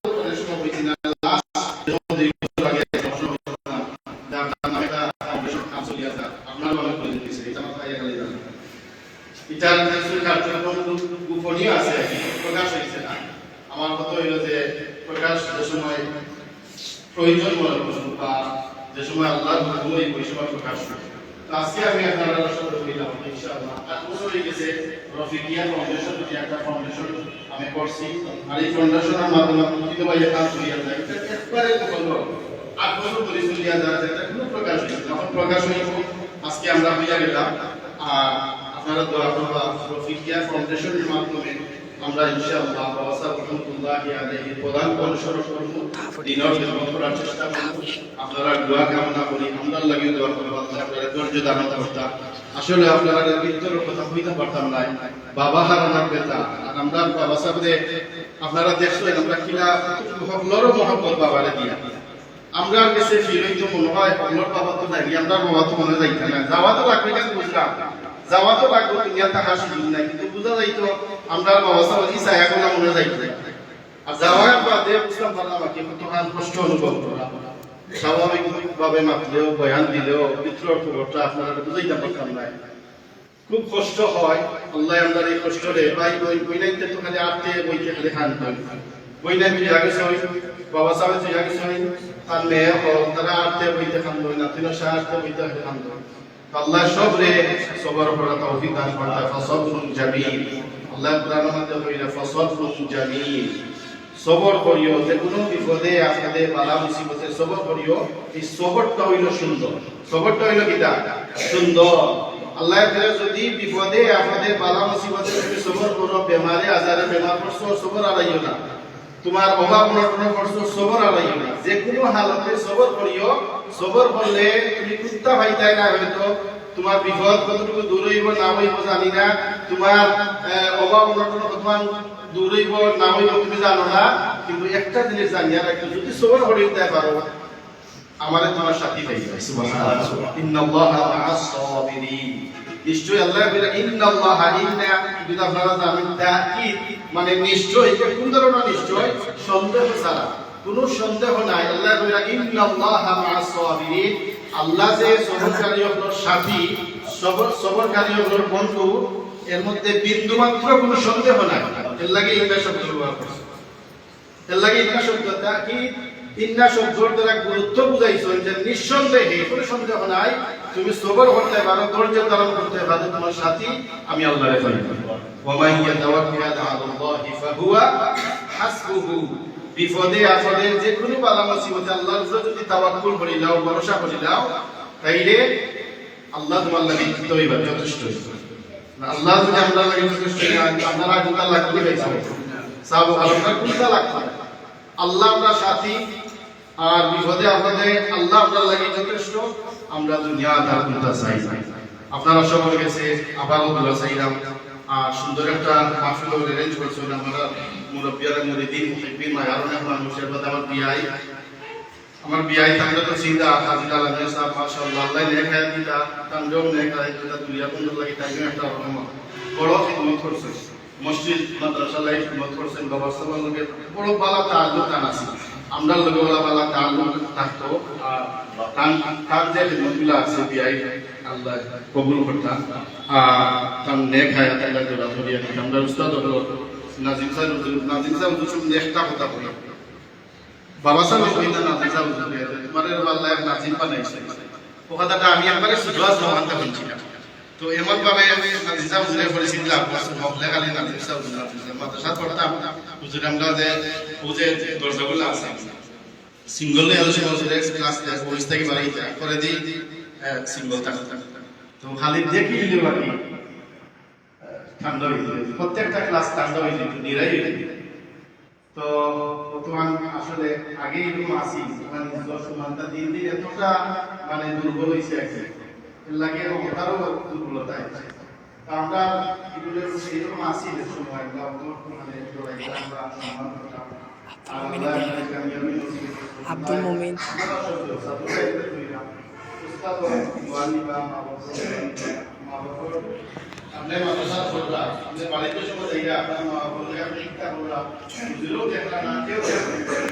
ফাউন্ডেশন হইছি না লাস্ট 2 বছর আগে একটা ফাউন্ডেশন কাজ চলি আছে, আপনারা অনেক করে দিয়েছে, এটা আমার ভাইয়া গেলে জানেন। এটার কিছু কার্যক্রম গোপনীয় আছে, প্রকাশ হয়েছে না। আমার কথা হইল যে প্রকাশ যে সময় প্রয়োজন মনে করুন বা যে সময় আল্লাহর হুকুম ওই সময় প্রকাশ হয়। আজকে আমি আপনারা সাথে হইলাম ইনশাআল্লাহ 8 বছর হয়ে গেছে রফিকিয়া ফাউন্ডেশন যে একটা ফাউন্ডেশন আমি করছি। আর এই ফাউন্ডেশনের মাধ্যমে প্রতিটা ভাইয়া কাজ করিয়া যায়, এটা একবারে বলবো 8 বছর ধরে চলিয়া যায়, এটা কোনো প্রকাশ হয়েছে যখন প্রকাশ হইব আজকে আমরা হইয়া গেলাম। আর আপনারা দোয়া করবা রফিকিয়া ফাউন্ডেশনের মাধ্যমে আমরা ইনশাআল্লাহ বাবা সাহেব রহমতুল্লাহি আলাইহি প্রধান অনুসরণ করব, দিনের খিদমত করার চেষ্টা করব। আপনারা দোয়া কামনা করি, আমরার লাগি দোয়া করব, আল্লাহ আপনারা ধৈর্য দান করতা। আসলে আপনারা ভিতরের কথা কইতে পারতাম না, বাবা হারানোর বেতা। আর আমরা বাবা সাহেবরে আপনারা দেখছেন আমরা কিলা হকলরও মহব্বত বাবারে দিয়া আমরা কাছে ফিল হইতো মনে হয় হকলর বাবা তো নাই, আমরা বাবা তো মনে যাইতা না। যাওয়া তো লাগবে না, বুঝলাম যাওয়া তো লাগবে, দুনিয়া থাকার সুযোগ নাই, কিন্তু বুঝা যাইতো আমরা বাবা সাহেব ইচ্ছা এখন মনে যাইতো। আর যাওয়ার বাদে বুঝলাম পারলাম আমাকে কতখান কষ্ট অনুভব করা, স্বাভাবিকভাবে মাতলেও বয়ান দিলেও পিতৃর খবরটা আপনারা বুঝাইতে পারতাম না। খুব কষ্ট হয়। আল্লাহ আমরা এই কষ্ট রে ভাই বই নাইতে তো খালি আটতে বইতে খালি খান বই নাই তুই আগে সই বাবা সাহেব তুই আগে সই তার মেয়ে হল তারা আটতে বইতে খান বই না তুই সাহা আটতে বইতে খান বই। আল্লাহ সবরে সবর করা তৌফিক দান করতে ফাসবরুন জামিল। আল্লাহ কোরআনের মধ্যে কইরা ফাসবরুন জামিল, সবর করিও, যে কোনো বিপদে আপনাদের বালা মুসিবতে সবর করিও। এই সবরটা হইল সুন্দর, সবরটা হইল কিটা সুন্দর। আল্লাহ তাআলা যদি বিপদে আপনাদের বালা মুসিবতে তুমি সবর করো, বেমারে আজারে বেমার পড়ছো সবর আলাইও না, তোমার অভাব অনটন পড়ছো সবর আলাইও না, যে কোনো হালতে সবর করিও। সবর করলে তুমি কুত্তা ভাইতাই না, হয়তো তোমার বিপদ কতটুকু দূর হইব না হইব জানি না, তোমার অভাব অনটন কতমান দূর হইব না হইব তুমি জানো না, কিন্তু একটা জিনিস জানিয়া রাখো, যদি সবর করিতে পারো আমারে তোমার সাথী পাইবে। সুবহানাল্লাহ, ইন্নাল্লাহা মা'আস সাবিরিন। নিশ্চয় আল্লাহ বলে ইন্নাল্লাহা, ইন্না যদি আপনারা জানেন তাকিদ মানে নিশ্চয়, এটা কোন ধরনের নিশ্চয়? সন্দেহ ছাড়া, কোনো সন্দেহ নাই। আল্লাহ বলে ইন্নাল্লাহা মা'আস সাবিরিন, আল্লাহ যে সবরকারীদের সাথী, সবরকারী হলোর বন্ধু, এর মধ্যে বিন্দু মাত্র কোনো সন্দেহ নাই। এর লাগে ইন্না শব্দ ব্যবহার করছে, এর লাগে ইন্না শব্দটা কি ইন্না শব্দের দ্বারা গুরুত্ব বুঝাইছেন যে নিঃসন্দেহে কোনো সন্দেহ নাই, তুমি সবর করতে পারো, ধৈর্য ধারণ করতে পারো, তোমার সাথী আমি আল্লাহর পাইব। ওয়া মান ইয়াতাওয়াক্কাল আলাল্লাহি ফাহুয়া হাসবুহু। বিপদে আপদে যে কোনো বালা মুসিবতে আল্লাহর উপর যদি তাওয়াক্কুল করি নাও, ভরসা করি নাও, তাইলে আল্লাহ তোমার লাগি তৈবা যথেষ্ট। আল্লাহ যদি আমরা লাগি যথেষ্ট না, আপনারা কোনটা লাগবে হইছে সব আল্লাহর কোনটা লাগবে, আল্লাহ আমরা সাথী। আর বিপদে আপদে আল্লাহ আমরা লাগি যথেষ্ট। আমরা দুনিয়া তার কোনটা চাই। আপনারা সবার কাছে আবারও দোয়া চাইলাম। আর সুন্দর একটা মাহফিল অ্যারেঞ্জ করছেন আমরা মুরব্বিয়ারা, মুরিদিন, মুহিব্বিন, মায়ারুন মানুষের বাদে আমার বিয়াই তাহলে তো চিন্তা হাজিরা লাগে সাহেব মাশাআল্লাহ, আল্লাহ নেক দিতা তানজম নেক দিতা, দুনিয়া কোন লাগি তাই একটা বড় খিদমত করছে, মসজিদ মাদ্রাসা লাই খিদমত করছেন, বাবা সাহেবের লগে বড় বালা তাআল্লুক আছে। আমরা লগে বালা তাআল্লুক থাকতো। আর তার যে খিদমতগুলো আছে বিয়াই আল্লাহ কবুল করতা। তার নেক হায়াত আল্লাহ জোড়া ধরিয়া দিন। আমরা উস্তাদ হলো নাজিম সাহেব হুজুর নেকটা কথা বলি, বাবা সাহেব কইনা নাজিম সাহেব হুজুর তোমার আল্লাহ নাজিম বানাইছে, ও কথাটা আমি একবারে সুজওয়াজ মানতে বলছিলাম। তো এমন ভাবে নাজিম সাহেব হুজুরের পরিচিতি লাভ করছে, হকলে খালি নাজিম সাহেব হুজুর মাদ্রাসা পড়তাম। হুজুর আমরা যে বুঝে দরজাগুলো আছে সিঙ্গলে আলোচনা হুজুরের ক্লাস পরিস্থিতি থেকে বাড়াইতে করে দিই সিঙ্গল থাকতাম। তো খালি দেখি দিলে বাকি ঠান্ডা হয়ে যেত, প্রত্যেকটা ক্লাস ঠান্ডা হয়ে যেত, নিরাই হয়ে যেত। তো বর্তমান আসলে আগে এরকম আসি মানে সমানটা দিন দিন এতটা মানে দুর্বল হয়েছে আর কি, এর লাগে ওটারও দুর্বলতা আছে। তা আমরা এগুলো এরকম আসি যে সময় আমরা মানে লড়াইটা আমরা সম্মান করতাম। আর আমরা কামিয়াবি নসিব আব্দুল মুমিন আপনি মাদ্রাসা পড়লা, আপনি বাড়িতে সময় যাইয়া আপনার মা বাবাকে আপনি শিক্ষা করলা, বুঝলেও দেখলা না, কেউ দেখলা না।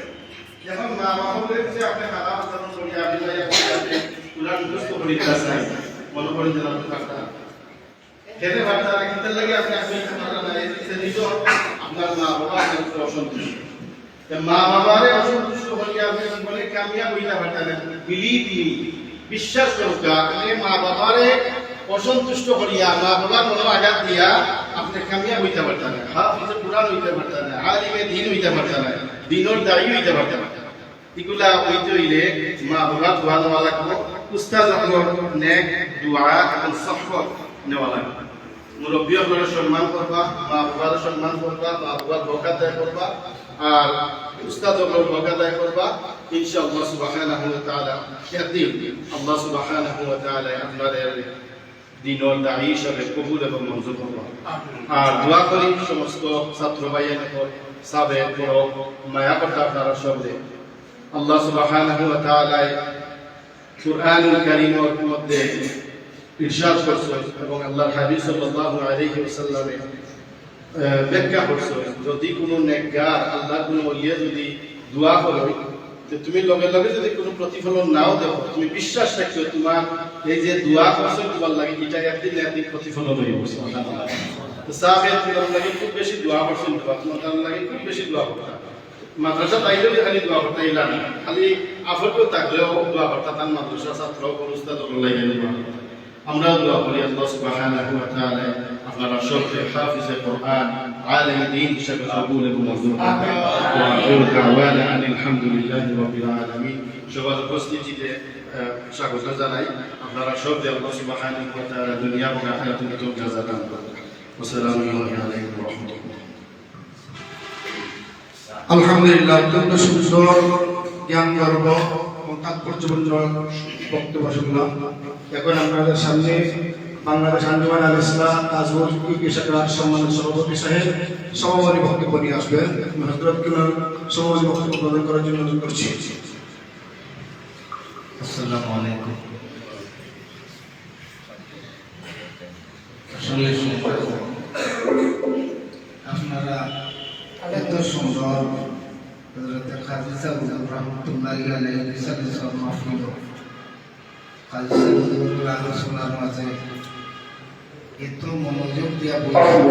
যখন মা বাবাদের যে আপনি খারাপ আচরণ করিয়া আপনি যাইয়া আপনি পুরা মুখস্থ করি ক্লাস নাই, মনে করেন যে আপনি থাকতা খেতে পারতা না, খেতে লাগে আপনি আপনি পারলা না, এতে নিজেও আপনার মা বাবা আপনার অসন্তুষ্ট। মা বাবারে অসন্তুষ্ট হইয়া আপনি বলে কামিয়াব হইতে পারতা না, বিলিভ মি, বিশ্বাস করতা আপনি মা বাবারে অসন্তুষ্ট করিয়া মা বাবার মনে আঘাত দিয়া আপনি কামিয়াব হইতে পারতেন না, হাফিজে কুরআন হইতে পারতেন না, আলিমে দ্বীন হইতে পারতেন না, দ্বীনের দায়ী হইতে পারতেন না। এগুলা হইতে হইলে মা বাবার দোয়া নেওয়া লাগবে, উস্তাদ আপনার নেক দোয়া এবং সফর নেওয়া লাগবে। মুরব্বী আপনারা সম্মান করবা, মা বাবার সম্মান করবা, মা বাবার হক আদায় করবা, আর উস্তাদ আপনার হক আদায় করবা। ইনশাআল্লাহ সুবহানাহু ওয়া তাআলা একদিন আল্লাহ সুবহানাহু ওয়া তাআলা আপনাদের দিনের দায়ী হিসাবে কবুল এবং মঞ্জুর করবা। আর দোয়া করি সমস্ত ছাত্র ভাইয়ের উপর সাবেক বড় মায়া করতে আপনারা সবরে আল্লাহ সুবহানাহু ওয়া তাআলা কুরআনুল কারীমের মধ্যে ইরশাদ করছেন এবং আল্লাহর হাবিব সাল্লাল্লাহু আলাইহি ওয়াসাল্লামে ব্যাখ্যা করছেন, যদি কোনো নেককার আল্লাহর কোনো ওলিয়া যদি দোয়া করে যে তুমি লগে লগে যদি কোনো প্রতিফলন নাও দেখো, তুমি বিশ্বাস রাখছো তোমার এই যে দোয়া করছো তোমার লাগে এটা একদিন না একদিন প্রতিফলন হয়ে বসে। তো সাহেব তোমার লাগে খুব বেশি দোয়া করছেন, তোমার লাগে খুব বেশি দোয়া করতে মাদ্রাসা তাইলেও যে খালি দোয়া করতে ইলা না, খালি আফরকেও থাকলেও দোয়া করতে তার মাদ্রাসা ছাত্র উস্তাদ লাগে দোয়া করতে। আমরা দোয়া করি আল্লাহ সুবহানাহু ওয়া তাআলা আপনারা সবাই হাফিজে কোরআন আলেম দ্বীন হিসেবে কবুল এবং মঞ্জুর করবেন। ওয়া আখিরু দাওয়ানা আলহামদুলিল্লাহি রাব্বিল আলামিন। সবার উপস্থিতিতে স্বাগত জানাই। আপনারা সবাই আল্লাহ সুবহানাহু ওয়া তাআলা দুনিয়া এবং আখিরাতে উত্তম জাযা দান করুন। আসসালামু আলাইকুম ওয়া রাহমাতুল্লাহ। আলহামদুলিল্লাহ, অত্যন্ত সুন্দর জ্ঞান গর্ব এবং তাৎপর্যপূর্ণ বক্তব্য শুনলাম। এখন আপনাদের সামনে বাংলাদেশ আঞ্জুমান আল ইসলাম তাজমহল কৃষকরা সম্মানিত সভাপতি সাহেব সমাপনী বক্তব্য নিয়ে আসবেন। হযরতকে সমাপনী বক্তব্য প্রদান করার জন্য অনুরোধ করছি। আসসালামু আলাইকুম। আসলে আপনারা এত সুন্দর হযরত কাজী সাহেব রহমাতুল্লাহি আলাইহি রিসালাত মাহফিল কাজী সাহেবের আলোচনার মাঝে এত মনোযোগ দিয়া বলছেন